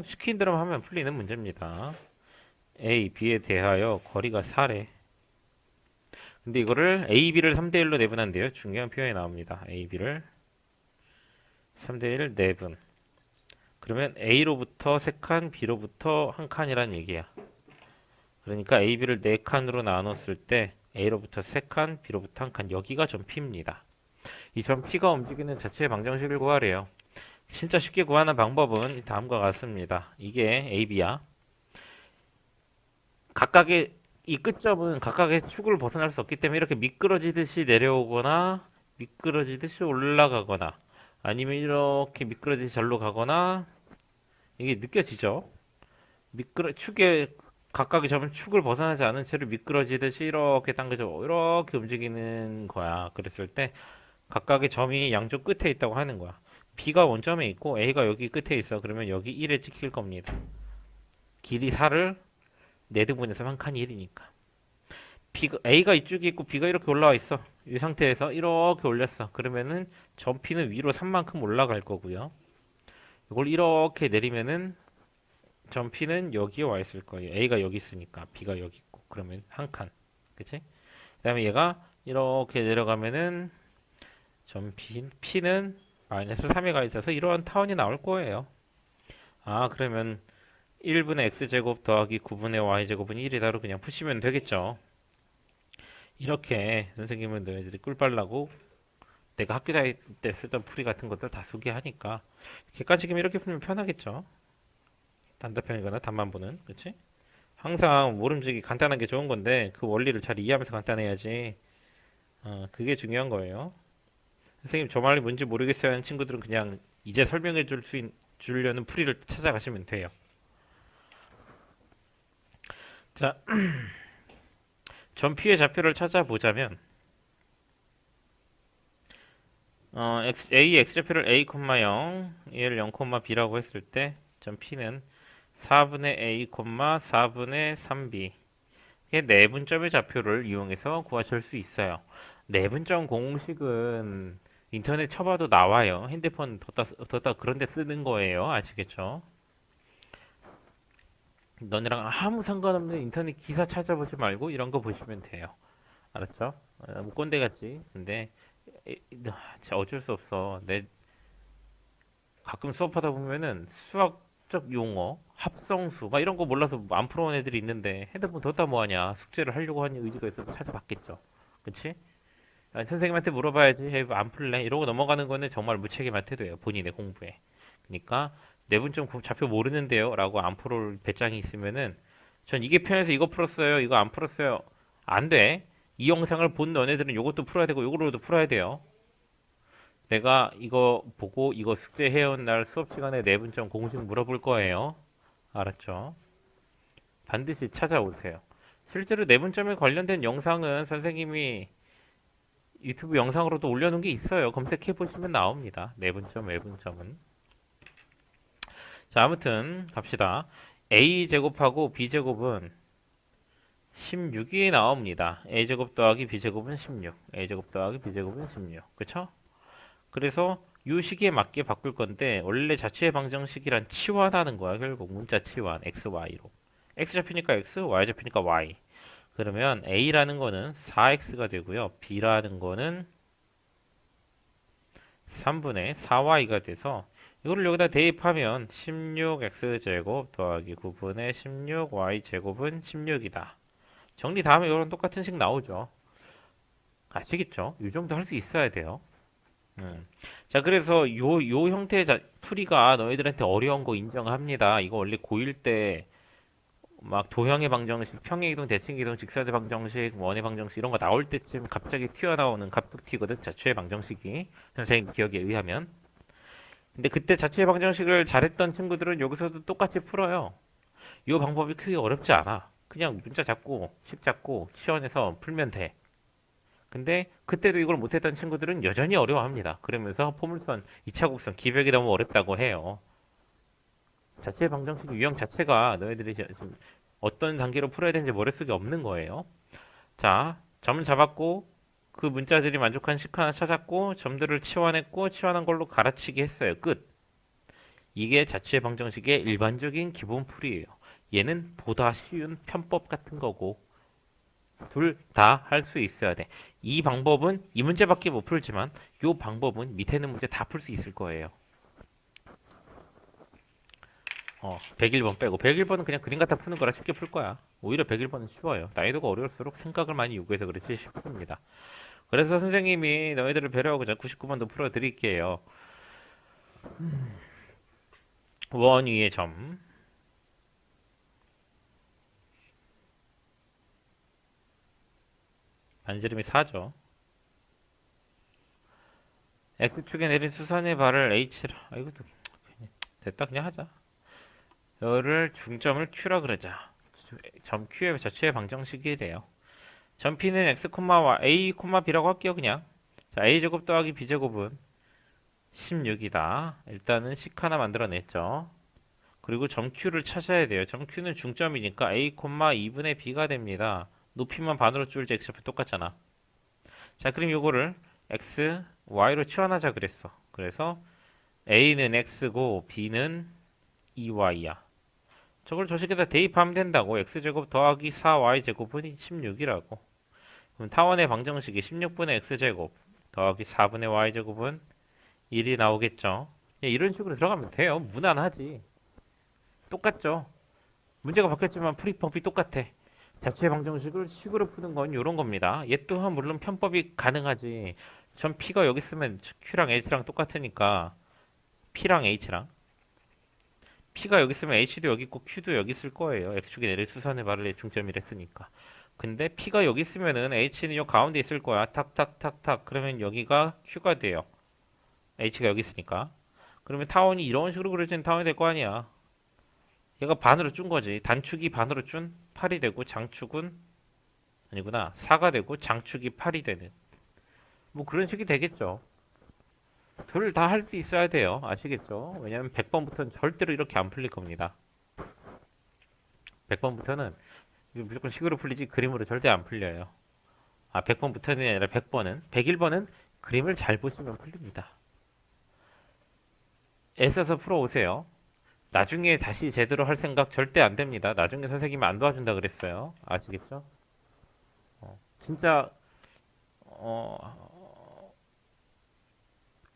시킨 대로 하면 풀리는 문제입니다. A, B에 대하여 거리가 4래. 근데 이거를 A, B를 3대1로 내분한대요. 중요한 표현이 나옵니다. A, B를 3대1 내분. 그러면 A로부터 3칸, B로부터 1칸이란 얘기야. 그러니까 A, B를 4칸으로 나눴을 때 A로부터 3칸, B로부터 1칸. 여기가 점 P입니다. 이 점 P가 움직이는 자체의 방정식을 구하래요. 진짜 쉽게 구하는 방법은 다음과 같습니다. 이게 A, B야. 각각의 이 끝점은 각각의 축을 벗어날 수 없기 때문에 이렇게 미끄러지듯이 내려오거나 미끄러지듯이 올라가거나 아니면 이렇게 미끄러지듯이 절로 가거나 이게 느껴지죠? 축의 각각의 점은 축을 벗어나지 않은 채로 미끄러지듯이 이렇게 당겨져 이렇게 움직이는 거야. 그랬을 때 각각의 점이 양쪽 끝에 있다고 하는 거야. B가 원점에 있고 A가 여기 끝에 있어. 그러면 여기 1에 찍힐 겁니다. 길이 4를 4등분해서 한 칸이 1이니까. A가 이쪽에 있고 B가 이렇게 올라와 있어. 이 상태에서 이렇게 올렸어. 그러면은 점 P는 위로 3만큼 올라갈 거고요. 이걸 이렇게 내리면은 점 P는 여기에 와 있을 거예요. A가 여기 있으니까 B가 여기 있고. 그러면 한 칸. 그치? 그 다음에 얘가 이렇게 내려가면은 점 P는 마이너스 3에 가 있어서 이러한 타원이 나올 거예요. 그러면 1분의 x제곱 더하기 9분의 y제곱은 1이다로 그냥 푸시면 되겠죠. 이렇게 선생님은 너희들이 꿀 빨라고 내가 학교 다닐 때 쓰던 풀이 같은 것들 다 소개하니까 객관식이면 이렇게 풀면 편하겠죠. 단답형이거나 답만 보는, 그치? 항상 모름지기 간단한 게 좋은 건데 그 원리를 잘 이해하면서 간단해야지. 그게 중요한 거예요. 선생님 저 말이 뭔지 모르겠어요 하는 친구들은 그냥 이제 설명해 주려는 풀이를 찾아가시면 돼요. 자, 점 P의 좌표를 찾아보자면 A x좌표를 A, 0, 얘를 0, B라고 했을 때 점 P는 4분의 A, 4분의 3B 이게 내분점의 좌표를 이용해서 구하실 수 있어요. 내분점 공식은 인터넷 쳐봐도 나와요. 핸드폰 뒀다 그런 데 쓰는 거예요. 아시겠죠? 너네랑 아무 상관없는 인터넷 기사 찾아보지 말고 이런 거 보시면 돼요. 알았죠? 뭐 꼰대 같지? 근데 진짜 어쩔 수 없어. 내 가끔 수업하다 보면은 수학적 용어, 합성수 막 이런 거 몰라서 뭐안 풀어온 애들이 있는데 핸드폰 뒀다 뭐하냐? 숙제를 하려고 하는 의지가 있어서 찾아봤겠죠. 그치? 아니, 선생님한테 물어봐야지. 헤이, 안 풀래? 이러고 넘어가는 거는 정말 무책임한 태도예요. 본인의 공부에. 그러니까 내분 좀 좌표 모르는데요? 라고 안 풀을 배짱이 있으면은 전 이게 편해서 이거 풀었어요. 이거 안 풀었어요. 안 돼. 이 영상을 본 너네들은 이것도 풀어야 되고 이거로도 풀어야 돼요. 내가 이거 보고 이거 숙제해온 날 수업 시간에 내분점 공식 물어볼 거예요. 알았죠? 반드시 찾아오세요. 실제로 내분점에 관련된 영상은 선생님이 유튜브 영상으로도 올려놓은 게 있어요. 검색해 보시면 나옵니다. 내분점, 외분점은. 자, 아무튼 갑시다. a 제곱하고 b 제곱은 16이 나옵니다. a 제곱 더하기 b 제곱은 16. a 제곱 더하기 b 제곱은 16. 그쵸? 그래서 이 식에 맞게 바꿀 건데 원래 자취의 방정식이란 치환하는 거야. 결국 문자 치환 x, y로. x 잡히니까 x, y 잡히니까 y. 그러면 a라는 거는 4x가 되고요. b라는 거는 3분의 4y가 돼서 이거를 여기다 대입하면 16x제곱 더하기 9분의 16y제곱은 16이다. 정리 다음에 이런 똑같은 식 나오죠. 아시겠죠? 이 정도 할 수 있어야 돼요. 자, 그래서 요 형태의 풀이가 너희들한테 어려운 거 인정합니다. 이거 원래 고1 때 막 도형의 방정식, 평행이동, 대칭이동, 직사대 방정식, 원의 방정식 이런 거 나올 때쯤 갑자기 튀어나오는 갑툭튀거든. 자취의 방정식이 선생님 기억에 의하면. 근데 그때 자취의 방정식을 잘했던 친구들은 여기서도 똑같이 풀어요. 이 방법이 크게 어렵지 않아. 그냥 문자 잡고 식 잡고 치환해서 풀면 돼. 근데 그때도 이걸 못했던 친구들은 여전히 어려워합니다. 그러면서 포물선, 2차 곡선, 기백이 너무 어렵다고 해요. 자체 방정식 유형 자체가 너희들이 지금 어떤 단계로 풀어야 되는지 머릿속에 없는 거예요. 자, 점 잡았고 그 문자들이 만족한 식 하나 찾았고 점들을 치환했고 치환한 걸로 갈아치기 했어요. 끝. 이게 자취의 방정식의 일반적인 기본 풀이에요. 얘는 보다 쉬운 편법 같은 거고 둘 다 할 수 있어야 돼. 이 방법은 이 문제밖에 못 풀지만 이 방법은 밑에 있는 문제 다 풀 수 있을 거예요. 101번 빼고 101번은 그냥 그림 갖다 푸는 거라 쉽게 풀 거야. 오히려 101번은 쉬워요. 난이도가 어려울수록 생각을 많이 요구해서 그렇지 쉽습니다. 그래서 선생님이 너희들을 배려하고자 99번도 풀어드릴게요. 원 위의 점 반지름이 4죠. X축에 내린 수선의 발을 H라. 이것도 됐다 그냥 하자. 열을 중점을 Q라 그러자. 점 Q의 자취의 방정식이래요. 점 P는 X, A, B라고 할게요 그냥. 자, A제곱 더하기 B제곱은 16이다. 일단은 식 하나 만들어냈죠. 그리고 점 Q를 찾아야 돼요. 점 Q는 중점이니까 A, 2분의 B가 됩니다. 높이만 반으로 줄지 X좌표 똑같잖아. 자, 그럼 요거를 X, Y로 치환하자 그랬어. 그래서 A는 X고 B는 2Y야. 저걸 저 식에다 대입하면 된다고. X제곱 더하기 4Y제곱은 16이라고. 그럼 타원의 방정식이 16분의 X제곱 더하기 4분의 Y제곱은 1이 나오겠죠. 이런 식으로 들어가면 돼요. 무난하지. 똑같죠. 문제가 바뀌었지만 풀이법이 똑같아. 자체 방정식을 식으로 푸는 건 이런 겁니다. 얘 또한 물론 편법이 가능하지. 전 P가 여기 있으면 Q랑 H랑 똑같으니까 P랑 H랑 P가 여기 있으면 H도 여기 있고 Q도 여기 있을 거예요. X축에 내릴 수선의 발을 중점이랬으니까. 근데 P가 여기 있으면은 H는 요 가운데 있을 거야. 탁탁탁탁. 그러면 여기가 Q가 돼요. H가 여기 있으니까. 그러면 타원이 이런 식으로 그려진 타원이 될 거 아니야. 얘가 반으로 준 거지. 단축이 반으로 준 8이 되고 장축은 아니구나. 4가 되고 장축이 8이 되는. 뭐 그런 식이 되겠죠. 둘 다 할 수 있어야 돼요. 아시겠죠? 왜냐면 100번부터는 절대로 이렇게 안 풀릴 겁니다. 100번부터는 무조건 식으로 풀리지 그림으로 절대 안 풀려요. 100번부터는 아니라 100번은 101번은 그림을 잘 보시면 풀립니다. 애써서 풀어오세요. 나중에 다시 제대로 할 생각 절대 안 됩니다. 나중에 선생님이 안 도와준다 그랬어요. 아시겠죠? 진짜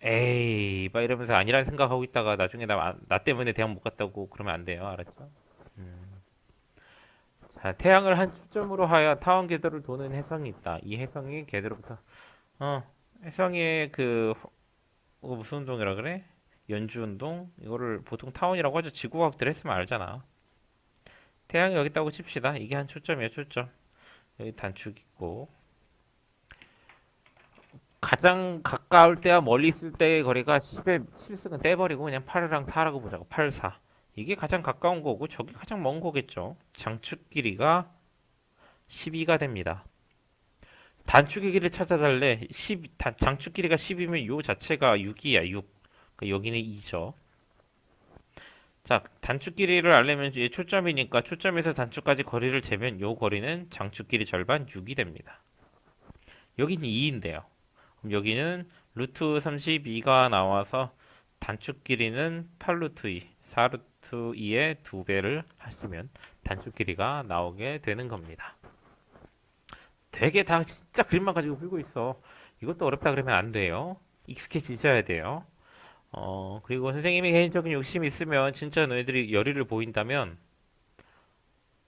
에이 막 이러면서 아니라는 생각하고 있다가 나중에 나 때문에 대학 못 갔다고 그러면 안 돼요. 알았죠? 음. 자, 태양을 한 초점으로 하여 타원 궤도를 도는 혜성이 있다. 이 혜성이 궤도로부터 어 혜성의 무슨 운동이라 그래? 연주 운동? 이거를 보통 타원이라고 하죠. 지구과학들 했으면 알잖아. 태양이 여기 있다고 칩시다. 이게 한 초점이에요, 초점. 여기 단축 있고 가장 가까울 때와 멀리 있을 때의 거리가 10의 실수는 떼버리고 그냥 8랑 4라고 보자고. 8, 4. 이게 가장 가까운 거고 저기 가장 먼 거겠죠. 장축 길이가 12가 됩니다. 단축의 길이를 찾아달래. 장축 길이가 10이면 요 자체가 6이야, 6. 그러니까 여기는 2죠. 자, 단축 길이를 알려면 이제 초점이니까 초점에서 단축까지 거리를 재면 요 거리는 장축 길이 절반 6이 됩니다. 여기는 2인데요. 그럼 여기는 루트 32가 나와서 단축 길이는 8루트 2, 4루트 2의 2배를 하시면 단축 길이가 나오게 되는 겁니다. 되게 다 진짜 그림만 가지고 풀고 있어. 이것도 어렵다 그러면 안 돼요. 익숙해지셔야 돼요. 그리고 선생님이 개인적인 욕심이 있으면 진짜 너희들이 열의를 보인다면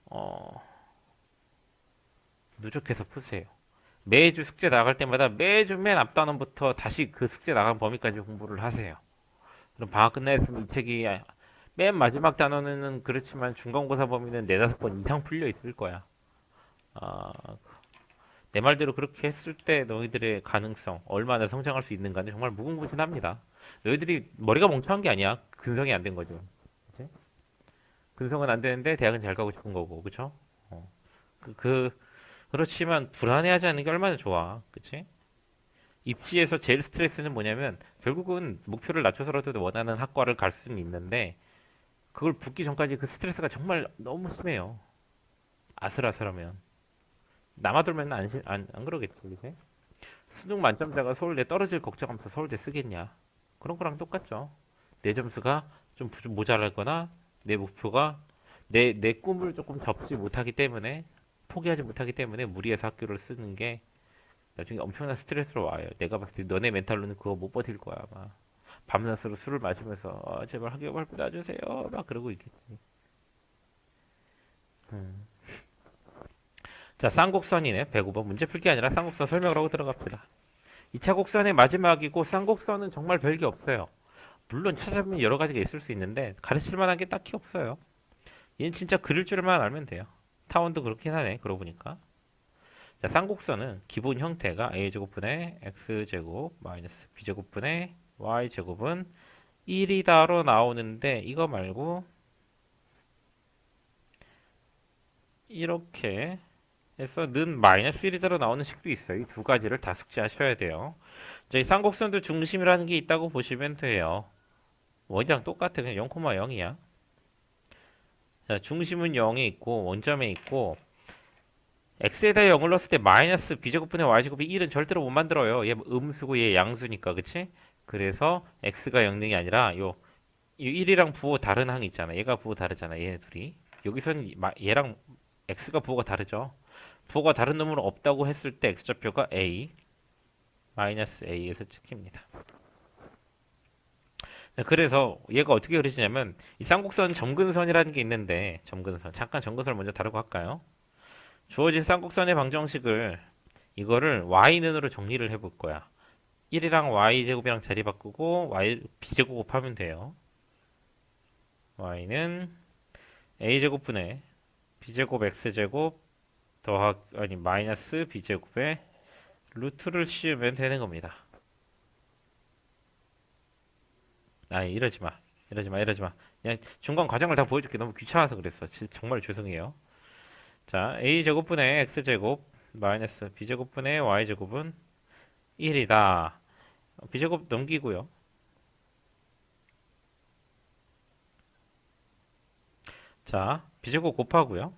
어, 누적해서 푸세요. 매주 숙제 나갈 때마다 매주 맨 앞 단원부터 다시 그 숙제 나간 범위까지 공부를 하세요. 그럼 방학 끝나있으면 이 책이 맨 마지막 단원은 그렇지만 중간고사 범위는 네다섯 번 이상 풀려 있을 거야. 아, 내 말대로 그렇게 했을 때 너희들의 가능성, 얼마나 성장할 수 있는가는 정말 무궁무진합니다. 너희들이 머리가 멍청한 게 아니야. 근성이 안 된 거죠. 그치? 근성은 안 되는데 대학은 잘 가고 싶은 거고, 그쵸? 어. 그, 그, 그렇지만 불안해하지 않는 게 얼마나 좋아. 그치? 입시에서 제일 스트레스는 뭐냐면 결국은 목표를 낮춰서라도 원하는 학과를 갈 수는 있는데 그걸 붙기 전까지 그 스트레스가 정말 너무 심해요. 아슬아슬하면. 남아돌면 안 그러겠지, 그치? 수능 만점자가 서울대 떨어질 걱정하면서 서울대 쓰겠냐? 그런 거랑 똑같죠. 내 점수가 좀 모자랄거나 내 목표가 내 꿈을 조금 접지 못하기 때문에 포기하지 못하기 때문에 무리해서 학교를 쓰는 게 나중에 엄청난 스트레스로 와요. 내가 봤을 때 너네 멘탈로는 그거 못 버틸 거야 아마. 밤낮으로 술을 마시면서 제발 학교 발표 놔주세요 막 그러고 있겠지. 음. 자, 쌍곡선이네. 105번 문제 풀 게 아니라 쌍곡선 설명을 하고 들어갑시다. 2차 곡선의 마지막이고 쌍곡선은 정말 별게 없어요. 물론 찾아보면 여러 가지가 있을 수 있는데 가르칠 만한 게 딱히 없어요. 얘는 진짜 그릴 줄만 알면 돼요. 타원도 그렇긴 하네. 그러고 보니까. 자, 쌍곡선은 기본 형태가 a제곱분의 x제곱 마이너스 b제곱분의 y제곱은 1이다로 나오는데 이거 말고 이렇게 해서 는 마이너스 1이다로 나오는 식도 있어요. 이 두 가지를 다 숙지하셔야 돼요. 자, 이 쌍곡선도 중심이라는 게 있다고 보시면 돼요. 원이랑 똑같아. 그냥 0,0이야. 자, 중심은 0에 있고 원점에 있고 x에다 0을 넣었을 때 마이너스 b제곱분의 y제곱이 1은 절대로 못 만들어요. 얘 음수고 얘 양수니까 그치? 그래서 x가 0등이 아니라 이 1이랑 부호 다른 항 있잖아. 얘가 부호 다르잖아. 얘네 둘이. 여기서는 얘랑 x가 부호가 다르죠. 부호가 다른 놈은 없다고 했을 때 x좌표가 a 마이너스 a에서 찍힙니다. 네, 그래서 얘가 어떻게 그려지냐면 이 쌍곡선 점근선이라는 게 있는데 점근선 잠깐 점근선을 먼저 다루고 할까요? 주어진 쌍곡선의 방정식을 이거를 y는으로 정리를 해볼 거야. 1이랑 y제곱이랑 자리 바꾸고 b제곱 곱하면 돼요. y는 a제곱분의 b제곱 x제곱 마이너스 b제곱에 루트를 씌우면 되는 겁니다. 이러지 마. 이러지 마. 이러지 마. 그냥 중간 과정을 다 보여줄게. 너무 귀찮아서 그랬어. 정말 죄송해요. 자, a제곱분의 x제곱 마이너스 b제곱분의 y제곱은 1이다. b제곱 넘기고요. 자, b제곱 곱하고요.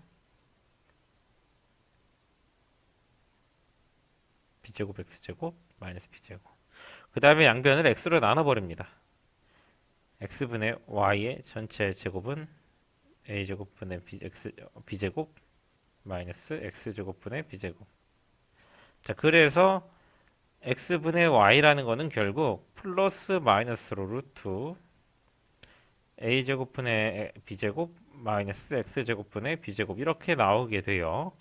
b제곱 x제곱 마이너스 b제곱. 그 다음에 양변을 x로 나눠버립니다. x분의 y의 전체 제곱은 a제곱분의 b제곱 마이너스 x제곱분의 b제곱. 자, 그래서 x분의 y라는 거는 결국 플러스 마이너스로 루트 a제곱분의 b제곱 마이너스 x제곱분의 b제곱 이렇게 나오게 돼요.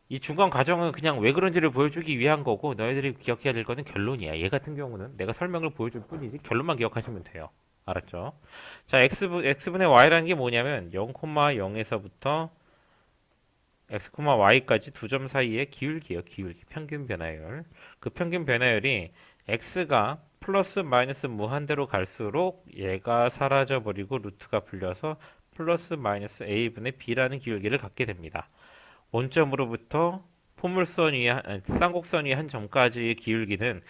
이 중간 과정은 그냥 왜 그런지를 보여주기 위한 거고 너희들이 기억해야 될 거는 결론이야. 얘 같은 경우는 내가 설명을 보여줄 뿐이지 결론만 기억하시면 돼요. 알았죠? 자, x분의 y라는 게 뭐냐면 0,0에서부터 x, y까지 두 점 사이의 기울기예요. 기울기, 평균 변화율. 그 평균 변화율이 x가 플러스 마이너스 무한대로 갈수록 얘가 사라져 버리고 루트가 풀려서 플러스 마이너스 a분의 b라는 기울기를 갖게 됩니다. 원점으로부터 포물선 위에 쌍곡선 위에 한 점까지의 기울기는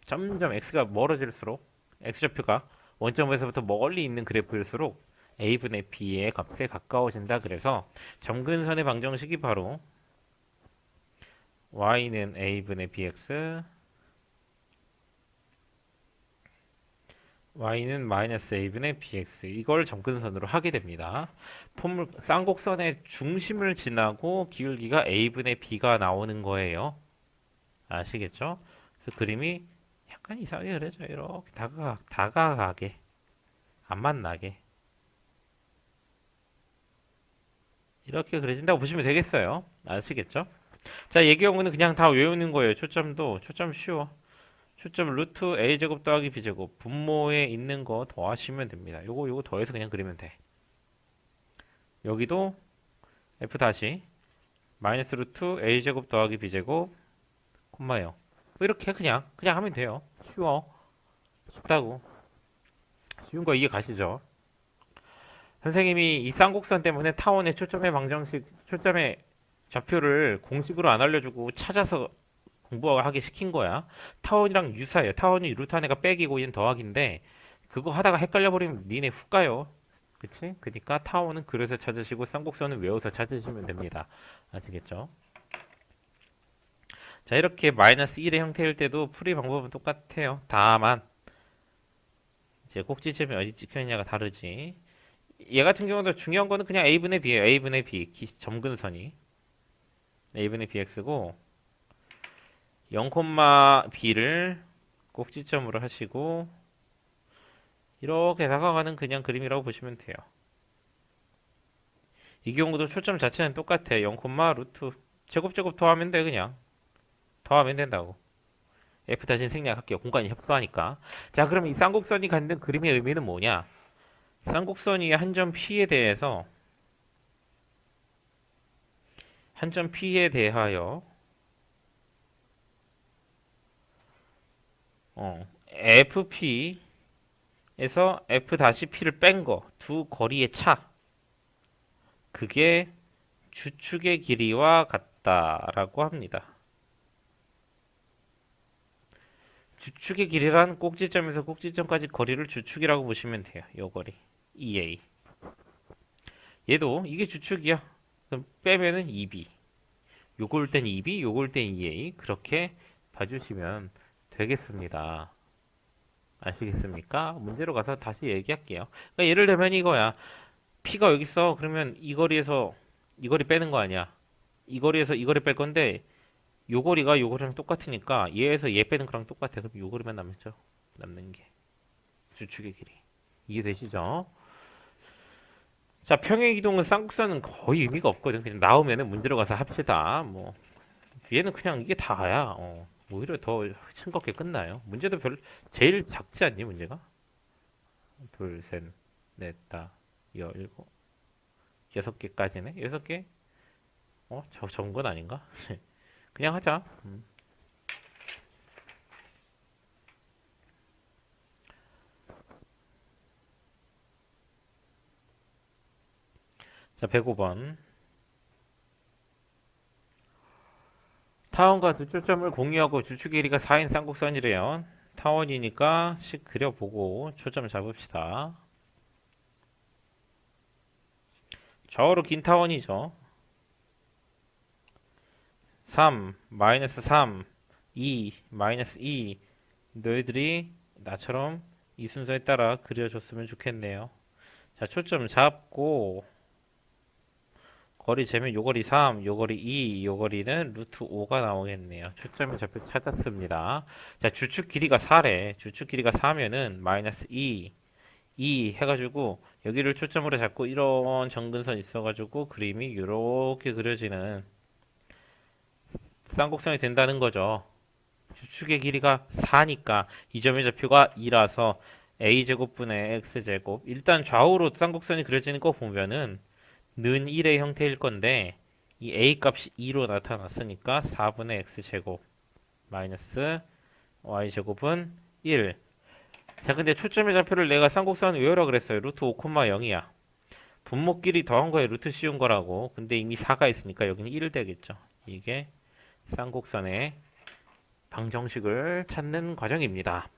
점점 x가 멀어질수록 x좌표가 원점에서부터 멀리 있는 그래프일수록 a분의 b의 값에 가까워진다. 그래서 점근선의 방정식이 바로 y는 a분의 bx, y는 마이너스 a분의 bx 이걸 점근선으로 하게 됩니다. 쌍곡선의 중심을 지나고 기울기가 a분의 b가 나오는 거예요. 아시겠죠? 그래서 그림이 약간 이상하게 그려져요. 이렇게 다가가게 안 만나게 이렇게 그려진다고 보시면 되겠어요. 아시겠죠? 자, 이 경우는 그냥 다 외우는 거예요. 초점 쉬워. 초점 루트 a제곱 더하기 b제곱 분모에 있는 거 더하시면 됩니다. 요거 더해서 그냥 그리면 돼. 여기도 f 다시 마이너스 루트 a제곱 더하기 b제곱 콤마 0 뭐 이렇게 그냥 하면 돼요. 쉬워. 쉽다고. 쉬운 거 이해 가시죠? 선생님이 이 쌍곡선 때문에 타원의 초점의 좌표를 공식으로 안 알려주고 찾아서 공부하게 시킨 거야. 타원이랑 유사해요. 타원이 루트 안에가 빼기고 얘는 더하기인데 그거 하다가 헷갈려 버리면 니네 훅 가요. 그치? 그러니까 타원은 그려서 찾으시고 쌍곡선은 외워서 찾으시면 됩니다. 아시겠죠? 자, 이렇게 마이너스 1의 형태일 때도 풀이 방법은 똑같아요. 다만 이제 꼭지점이 어디 찍혀 있냐가 다르지. 얘 같은 경우도 중요한 거는 그냥 a분의 b예요. a분의 b 점근선이 a분의 bx고 0,b를 꼭지점으로 하시고 이렇게 다가가는 그냥 그림이라고 보시면 돼요. 이 경우도 초점 자체는 똑같아. 0, 루트 제곱 더하면 돼. 그냥 더하면 된다고. f 다시 생략할게요. 공간이 협소하니까. 자, 그럼 이 쌍곡선이 갖는 그림의 의미는 뭐냐? 쌍곡선이 한 점 P에 대하여 FP에서 F-P를 뺀 거, 두 거리의 차. 그게 주축의 길이와 같다라고 합니다. 주축의 길이란 꼭지점에서 꼭지점까지 거리를 주축이라고 보시면 돼요. 요 거리. EA. 얘도 이게 주축이야. 그럼 빼면은 2B. 요걸 땐 2B, 요걸 땐 EA. 그렇게 봐주시면 되겠습니다. 아시겠습니까? 문제로 가서 다시 얘기할게요. 그러니까 예를 들면 이거야. P가 여기 있어. 그러면 이 거리에서 이 거리 빼는 거 아니야. 이 거리에서 이 거리 뺄 건데 요 거리가 요 거리랑 똑같으니까 얘에서 얘 빼는 거랑 똑같아. 그럼 요 거리만 남죠. 남는 게 주축의 길이. 이해되시죠? 자, 평행이동은 쌍곡선은 거의 의미가 없거든. 그냥 나오면은 문제로 가서 합시다. 뭐 얘는 그냥 이게 다야. 오히려 더 싱겁게 끝나요. 문제도 제일 작지 않니 문제가? 둘, 셋, 넷, 다, 일곱, 6개까지네. 6개? 적은 건 아닌가? 그냥 하자. 자, 105번. 타원과 두 초점을 공유하고 주축 길이가 4인 쌍곡선이래요. 타원이니까 씩 그려보고 초점 잡읍시다. 좌우로 긴 타원이죠. 3, 마이너스 3, 2, 마이너스 2. 너희들이 나처럼 이 순서에 따라 그려줬으면 좋겠네요. 자, 초점 잡고 거리 재면 요거리 3, 요거리 2, 요거리는 루트 5가 나오겠네요. 초점의 좌표 찾았습니다. 자, 주축 길이가 4래. 주축 길이가 4면은 마이너스 2 해가지고 여기를 초점으로 잡고 이런 정근선 있어가지고 그림이 이렇게 그려지는 쌍곡선이 된다는 거죠. 주축의 길이가 4니까 이 점의 좌표가 2라서 a제곱분의 x제곱. 일단 좌우로 쌍곡선이 그려지는 거 보면은 는 1의 형태일 건데 이 a 값이 2로 나타났으니까 4분의 x제곱 마이너스 y제곱은 1. 자, 근데 초점의 좌표를 내가 쌍곡선 외우라 그랬어요. 루트 5,0이야. 분모끼리 더한 거에 루트 씌운 거라고. 근데 이미 4가 있으니까 여기는 1 되겠죠. 이게 쌍곡선의 방정식을 찾는 과정입니다.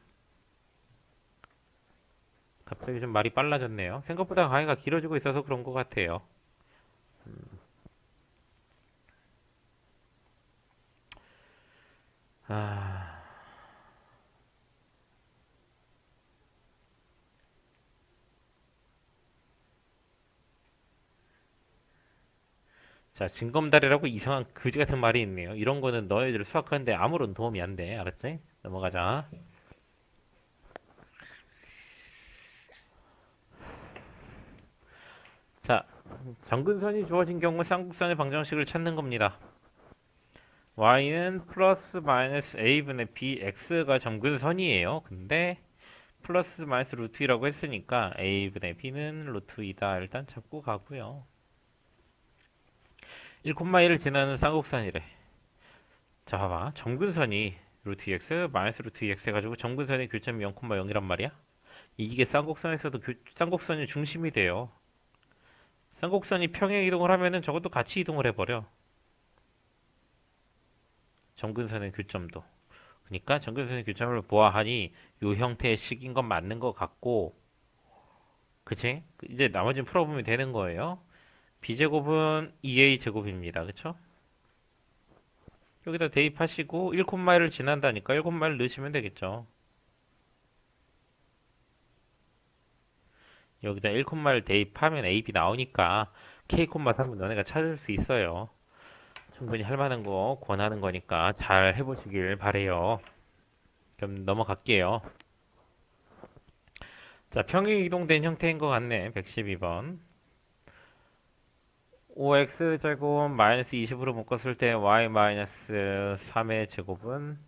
갑자기 좀 말이 빨라졌네요. 생각보다 강의가 길어지고 있어서 그런 것 같아요. 아, 자, 징검다리라고 이상한 그지 같은 말이 있네요. 이런 거는 너희들 수학하는데 아무런 도움이 안 돼. 알았지? 넘어가자. 자, 정근선이 주어진 경우 쌍곡선의 방정식을 찾는 겁니다. y는 플러스 마이너스 a분의 bx가 정근선이에요. 근데 플러스 마이너스 루트 2라고 했으니까 a분의 b는 루트 2다. 일단 잡고 가고요. 1,1을 지나는 쌍곡선이래. 자, 봐봐. 정근선이 루트 2x 마이너스 루트 2x 해가지고 정근선의 교점이 0,0이란 말이야. 이게 쌍곡선에서도 쌍곡선이 중심이 돼요. 쌍곡선이 평행 이동을 하면은 저것도 같이 이동을 해버려. 정근선의 교점도. 그러니까 정근선의 교점을 보아하니 이 형태의 식인 건 맞는 것 같고, 그치? 이제 나머지는 풀어보면 되는 거예요. b제곱은 2a 제곱입니다. 그쵸? 여기다 대입하시고 1,1을 지난다니까 1,1을 넣으시면 되겠죠. 여기다 1,1 대입하면 AB 나오니까 K,3은 너네가 찾을 수 있어요. 충분히 할 만한 거 권하는 거니까 잘 해보시길 바래요. 그럼 넘어갈게요. 자, 평행 이동된 형태인 것 같네. 112번. 5x제곱 마이너스 20으로 묶었을 때 y 마이너스 3의 제곱은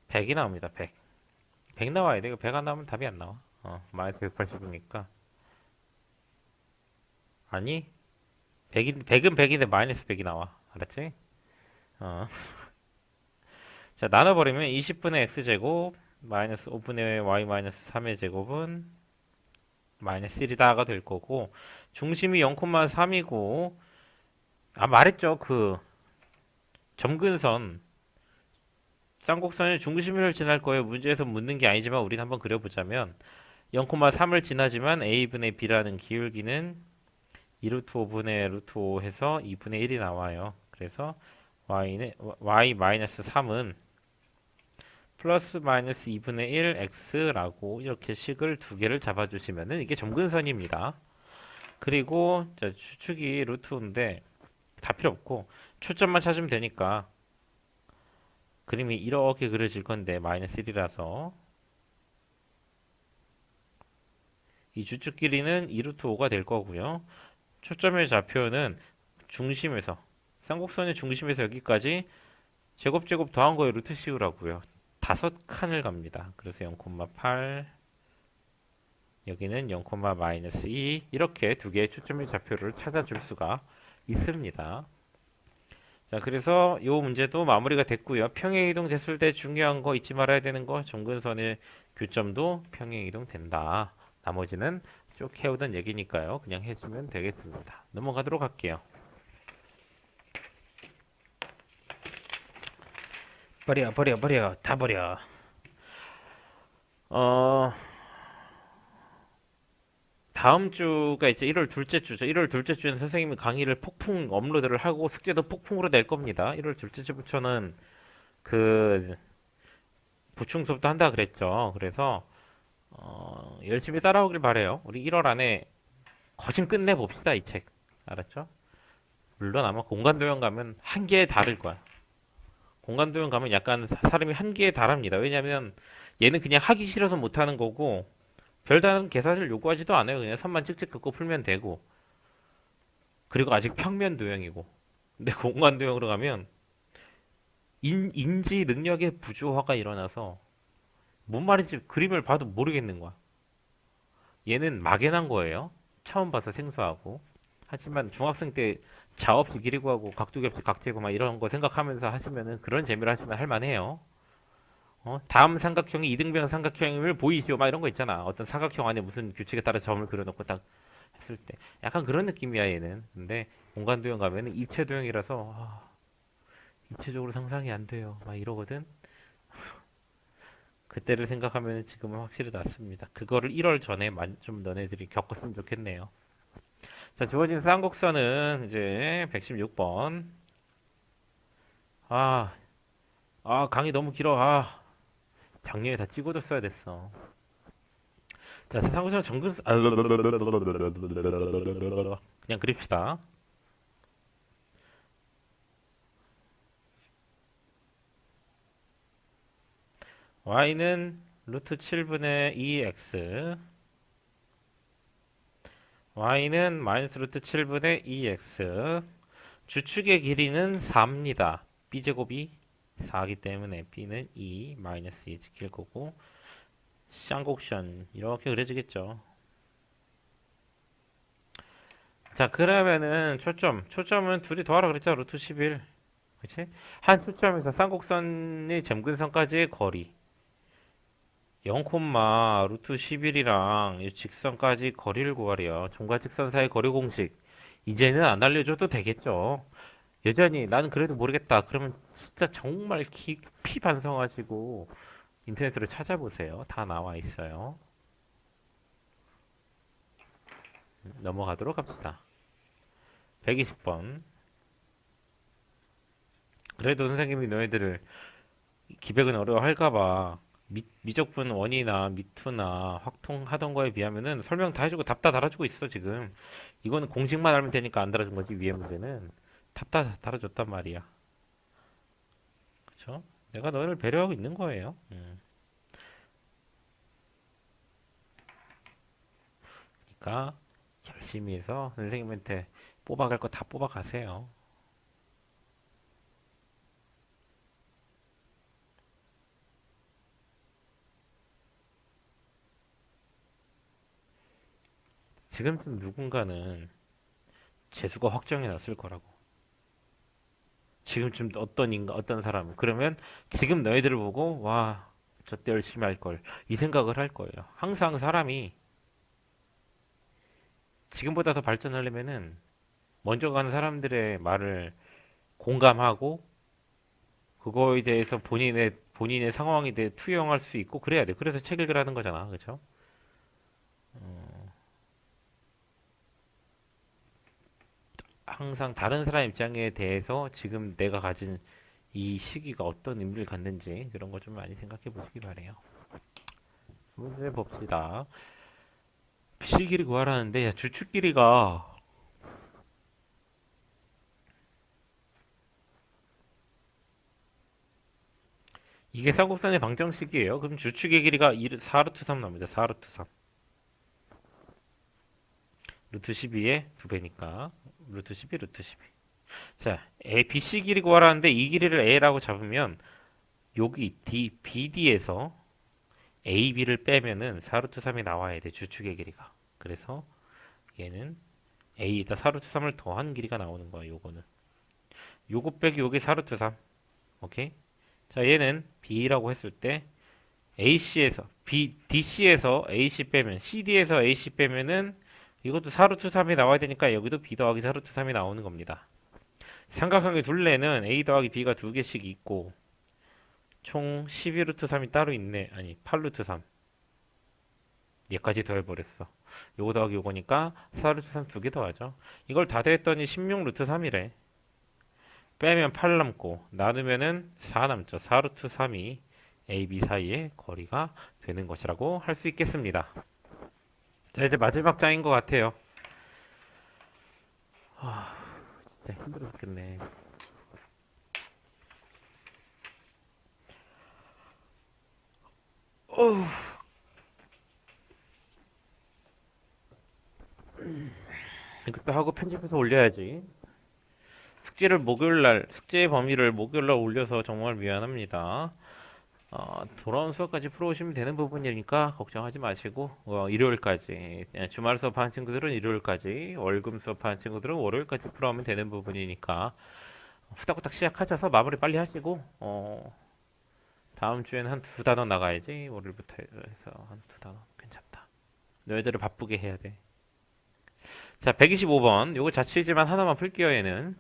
100이 나옵니다. 100. 100 나와야 돼. 이거 100 안 나오면 답이 안 나와. 마이너스 180이니까. 아니, 100은 100인데 마이너스 100이 나와. 알았지? 어. 자, 나눠버리면 20분의 x제곱 마이너스 5분의 y 마이너스 3의 제곱은 마이너스 1이다가 될 거고 중심이 0,3이고 말했죠. 그 점근선 쌍곡선의 중심을 지날 거예요. 문제에서 묻는 게 아니지만 우리는 한번 그려보자면 0,3을 지나지만 a분의 b라는 기울기는 2루트 5분의 루트 5 해서 2분의 1이 나와요. 그래서 y 마이너스 3은 플러스 마이너스 2분의 1 x라고 이렇게 식을 두 개를 잡아주시면은 이게 점근선입니다. 그리고 추측이 루트인데 다 필요 없고 초점만 찾으면 되니까 그림이 이렇게 그려질 건데 마이너스 1이라서 이 주축 길이는 2루트 5가 될 거고요. 초점의 좌표는 중심에서 쌍곡선의 중심에서 여기까지 제곱 더한 거에 루트 씌우라고요. 5칸을 갑니다. 그래서 0,8 여기는 0, 마이너스 2 이렇게 두 개의 초점의 좌표를 찾아줄 수가 있습니다. 자, 그래서 이 문제도 마무리가 됐고요. 평행 이동 됐을 때 중요한 거 잊지 말아야 되는 거 정근선의 교점도 평행 이동 된다. 나머지는 쭉 해오던 얘기니까요. 그냥 해주면 되겠습니다. 넘어가도록 할게요. 버려. 다 버려. 다음 주가 이제 1월 둘째 주죠. 1월 둘째 주에는 선생님이 강의를 폭풍 업로드를 하고 숙제도 폭풍으로 낼 겁니다. 1월 둘째 주부터는 그 보충 수업도 한다 그랬죠. 그래서 열심히 따라오길 바래요. 우리 1월 안에 거진 끝내봅시다, 이 책. 알았죠? 물론 아마 공간도형 가면 한계에 달을 거야. 공간도형 가면 약간 사람이 한계에 달합니다. 왜냐면 얘는 그냥 하기 싫어서 못하는 거고 별다른 계산을 요구하지도 않아요. 그냥 선만 찍찍 긋고 풀면 되고. 그리고 아직 평면 도형이고. 근데 공간 도형으로 가면 인지 능력의 부조화가 일어나서 뭔 말인지 그림을 봐도 모르겠는 거야. 얘는 막연한 거예요. 처음 봐서 생소하고. 하지만 중학생 때 자업식 1위 구하고 각도기업식 각재고 막 이런 거 생각하면서 하시면은 그런 재미로 하시면 할만해요. 다음 삼각형이 이등변 삼각형임을 보이시오 막 이런 거 있잖아. 어떤 삼각형 안에 무슨 규칙에 따라 점을 그려놓고 딱 했을 때 약간 그런 느낌이야 얘는. 근데 공간도형 가면은 입체도형이라서 입체적으로 상상이 안 돼요 막 이러거든. 그때를 생각하면 지금은 확실히 낫습니다. 그거를 1월 전에 좀 너네들이 겪었으면 좋겠네요. 자, 주어진 쌍곡선은 이제 116번. 아, 강의 너무 길어. 작년에 다 찍어줬어야 됐어. 자, 쌍곡선 정근, 그냥 그립시다. y는 루트 7분의 2x, y는 마이너스 루트 7분의 2x, 주축의 길이는 4입니다. b제곱이 4기 때문에 b는 2 마이너스 2 지킬 거고 쌍곡선 이렇게 그려지겠죠. 자, 그러면은 초점은 둘이 더하라 그랬죠. 루트 11. 그치? 한 초점에서 쌍곡선의 점근선까지의 거리 0, 루트 11이랑 이 직선까지 거리를 구하래요. 점과 직선 사이 거리 공식. 이제는 안 알려줘도 되겠죠. 여전히 나는 그래도 모르겠다. 그러면 진짜 정말 깊이 반성하시고 인터넷으로 찾아보세요. 다 나와 있어요. 넘어가도록 합시다. 120번. 그래도 선생님이 너희들을 기백은 어려워할까봐 미적분 원이나 미투나 확통하던 거에 비하면은 설명 다 해주고 답 다 달아주고 있어 지금. 이거는 공식만 알면 되니까 안 달아준 거지. 위에 문제는 답 다 달아줬단 말이야. 그쵸? 내가 너희를 배려하고 있는 거예요. 그러니까 열심히 해서 선생님한테 뽑아갈 거 다 뽑아가세요. 지금쯤 누군가는 재수가 확정이 났을 거라고. 지금쯤 어떤 사람. 그러면 지금 너희들을 보고, 와, 저때 열심히 할 걸. 이 생각을 할 거예요. 항상 사람이 지금보다 더 발전하려면은 먼저 가는 사람들의 말을 공감하고, 그거에 대해서 본인의 상황에 대해 투영할 수 있고, 그래야 돼. 그래서 책 읽으라는 거잖아. 그렇죠? 항상 다른 사람 입장에 대해서 지금 내가 가진 이 시기가 어떤 의미를 갖는지 그런 거 좀 많이 생각해 보시기 바래요. 문제 봅시다. 비실길이 구하라는데 야, 주축 길이가 이게 쌍곡선의 방정식이에요. 그럼 주축의 길이가 4루트 3 나옵니다. 4루트 3. 루트 12의 2배니까 루트 12, 루트 12. 자, BC 길이 구하라는데 이 길이를 A라고 잡으면 여기 BD에서 AB를 빼면은 4루트 3이 나와야 돼. 주축의 길이가. 그래서 얘는 A에다 4루트 3을 더한 길이가 나오는 거야. 요거는. 요거 빼기 요게 4루트 3. 오케이? 자, 얘는 B라고 했을 때 AC에서 DC에서 AC 빼면 CD에서 AC 빼면은 이것도 4루트 3이 나와야 되니까 여기도 B 더하기 4루트 3이 나오는 겁니다. 삼각형의 둘레는 A 더하기 B가 두 개씩 있고 총 12루트 3이 따로 있네. 아니 8루트 3. 얘까지 더해버렸어. 요거 더하기 요거니까 4루트 3 두 개 더하죠. 이걸 다 더했더니 16루트 3이래. 빼면 8 남고 나누면은 4 남죠. 4루트 3이 A, B 사이의 거리가 되는 것이라고 할 수 있겠습니다. 자, 이제 마지막 장인 것 같아요. 아, 진짜 힘들어 죽겠네. 어우, 이것도 하고 편집해서 올려야지. 숙제의 범위를 목요일날 올려서 정말 미안합니다. 돌아온 수업까지 풀어오시면 되는 부분이니까 걱정하지 마시고, 일요일까지, 주말 수업하는 친구들은 일요일까지, 월금 수업하는 친구들은 월요일까지 풀어오면 되는 부분이니까, 후딱후딱 시작하셔서 마무리 빨리 하시고, 다음 주에는 한 두 단원 나가야지. 월요일부터 해서 한 두 단원. 괜찮다. 너희들을 바쁘게 해야 돼. 자, 125번. 요거 자취지만 하나만 풀게요, 얘는.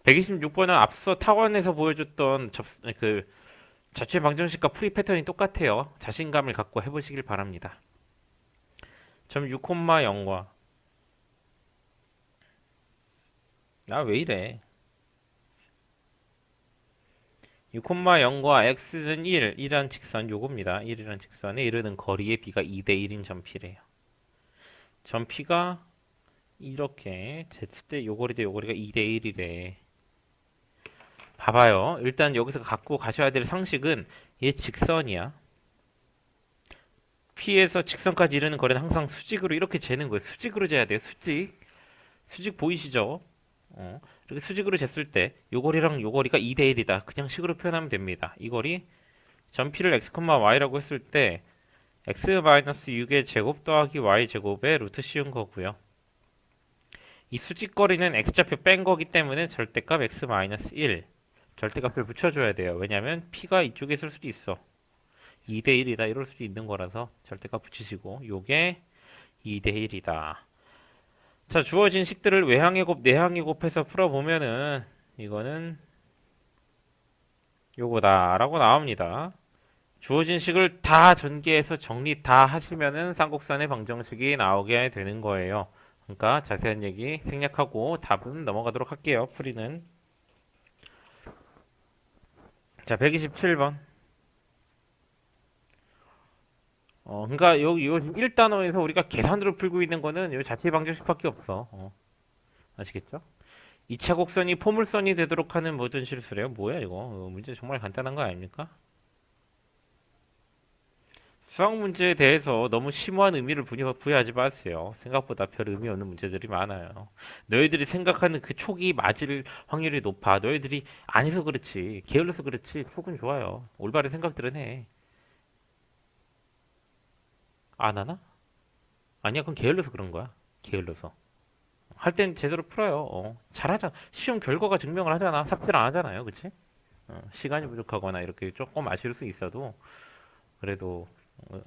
126번은 앞서 타원에서 보여줬던 그 자취 방정식과 풀이 패턴이 똑같아요. 자신감을 갖고 해보시길 바랍니다. 점 6,0과 나 왜 이래? 6,0과 x는 1이란 직선 요겁니다. 1이란 직선에 이르는 거리의 b가 2대 1인 점 P래요. 점 P가 이렇게 z 요 거리 대 요 거리가 2대 1이래. 봐봐요. 일단 여기서 갖고 가셔야 될 상식은 얘 직선이야. P에서 직선까지 이르는 거리는 항상 수직으로 이렇게 재는 거예요. 수직으로 재야 돼요. 수직. 수직 보이시죠? 이렇게 수직으로 쟀을 때 요 거리랑 요 거리가 2대 1이다. 그냥 식으로 표현하면 됩니다. 이 거리 점 P를 x, y라고 했을 때 x-6의 제곱 더하기 y 제곱의 루트 씌운 거고요. 이 수직거리는 x좌표 뺀 거기 때문에 절대값 x-1 절대값을 붙여줘야 돼요. 왜냐면 P가 이쪽에 있을 수도 있어. 2대 1이다 이럴 수도 있는 거라서 절대값 붙이시고 요게 2대 1이다. 자, 주어진 식들을 외항의 곱, 내항의 곱해서 풀어보면은 이거는 요거다라고 나옵니다. 주어진 식을 다 전개해서 정리 다 하시면은 쌍곡선의 방정식이 나오게 되는 거예요. 그러니까 자세한 얘기 생략하고 답은 넘어가도록 할게요. 풀이는. 자, 127번. 그러니까 요 지금 1단원에서 우리가 계산으로 풀고 있는 거는 요 자체 방정식밖에 없어. 아시겠죠? 2차 곡선이 포물선이 되도록 하는 모든 실수래요. 뭐야 이거? 문제 정말 간단한 거 아닙니까? 수학 문제에 대해서 너무 심오한 의미를 부여하지 마세요. 생각보다 별 의미 없는 문제들이 많아요. 너희들이 생각하는 그 촉이 맞을 확률이 높아. 너희들이 아니서 그렇지. 게을러서 그렇지. 촉은 좋아요. 올바른 생각들은 해. 안 하나? 아니야, 그건 게을러서 그런 거야. 게을러서. 할 땐 제대로 풀어요. 잘하자. 시험 결과가 증명을 하잖아. 삽질 안 하잖아요. 그치? 시간이 부족하거나 이렇게 조금 아쉬울 수 있어도 그래도 어,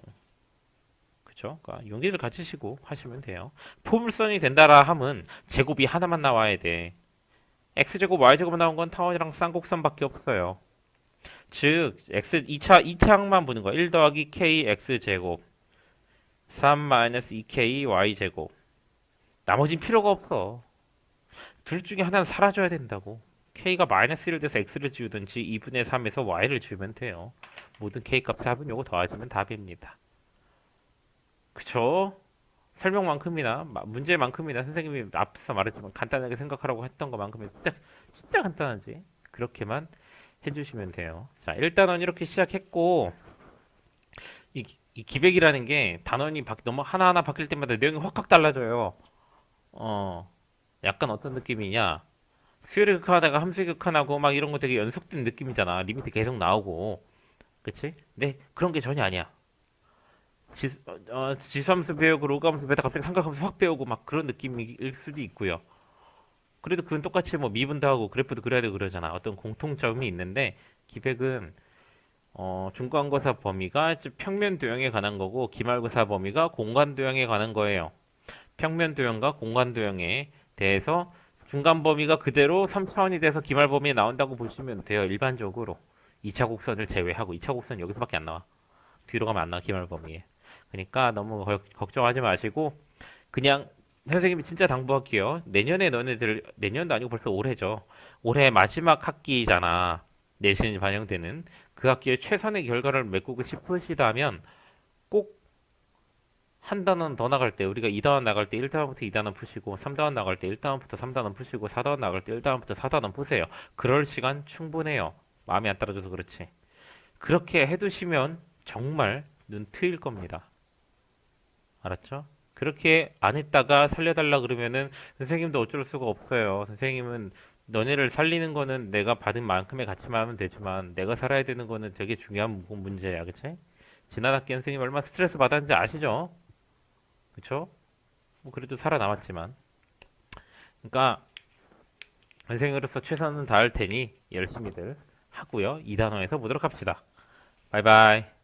그쵸? 그러니까 용기를 가지시고 하시면 돼요. 포물선이 된다라 함은 제곱이 하나만 나와야 돼. x제곱 y제곱 나온 건 타원이랑 쌍곡선밖에 없어요. 즉 x 2차 항만 보는 거. 1 더하기 k x제곱 3-2k y제곱. 나머진 필요가 없어. 둘 중에 하나는 사라져야 된다고. k가 마이너스 1 돼서 x를 지우든지 2분의 3에서 y를 지우면 돼요. 모든 k 값 합은 요거 더하시면 답입니다. 그쵸? 설명만큼이나 문제만큼이나 선생님이 앞서 말했지만 간단하게 생각하라고 했던 것만큼이 진짜 간단하지. 그렇게만 해주시면 돼요. 자, 일단은 이렇게 시작했고 이 기백이라는 게 단원이 너무 하나하나 바뀔 때마다 내용이 확확 달라져요. 약간 어떤 느낌이냐? 수열의 극한하다가 함수의 극한하고 막 이런 거 되게 연속된 느낌이잖아. 리미트 계속 나오고, 그치? 근데 그런 게 전혀 아니야. 지수함수 배우고 로그함수 배우다 갑자기 삼각함수 확 배우고 막 그런 느낌일 수도 있고요. 그래도 그건 똑같이 뭐 미분도 하고 그래프도 그려야 되고 그러잖아. 어떤 공통점이 있는데 기백은 중간고사 범위가 평면 도형에 관한 거고 기말고사 범위가 공간 도형에 관한 거예요. 평면 도형과 공간 도형에 대해서 중간 범위가 그대로 3차원이 돼서 기말 범위에 나온다고 보시면 돼요. 일반적으로 2차 곡선을 제외하고 2차 곡선 여기서밖에 안 나와. 뒤로 가면 안 나와 기말 범위에. 그러니까 너무 걱정하지 마시고 그냥 선생님이 진짜 당부할게요. 내년에 너네들, 내년도 아니고 벌써 올해죠. 올해 마지막 학기잖아. 내신이 반영되는. 그 학기에 최선의 결과를 메꾸고 싶으시다면 꼭 한 단원 더 나갈 때, 우리가 2단원 나갈 때 1단원부터 2단원 푸시고, 3단원 나갈 때 1단원부터 3단원 푸시고, 4단원 나갈 때 1단원부터 4단원 푸세요. 그럴 시간 충분해요. 마음이 안 따라줘서 그렇지. 그렇게 해두시면 정말 눈 트일 겁니다. 알았죠? 그렇게 안 했다가 살려달라 그러면은 선생님도 어쩔 수가 없어요. 선생님은 너네를 살리는 거는 내가 받은 만큼의 가치만 하면 되지만 내가 살아야 되는 거는 되게 중요한 문제야. 그치? 지난 학기 선생님 얼마나 스트레스 받았는지 아시죠? 그쵸? 뭐 그래도 살아남았지만. 그러니까 선생으로서 최선은 다할 테니 열심히들 하고요. 2단원에서 보도록 합시다. 바이바이.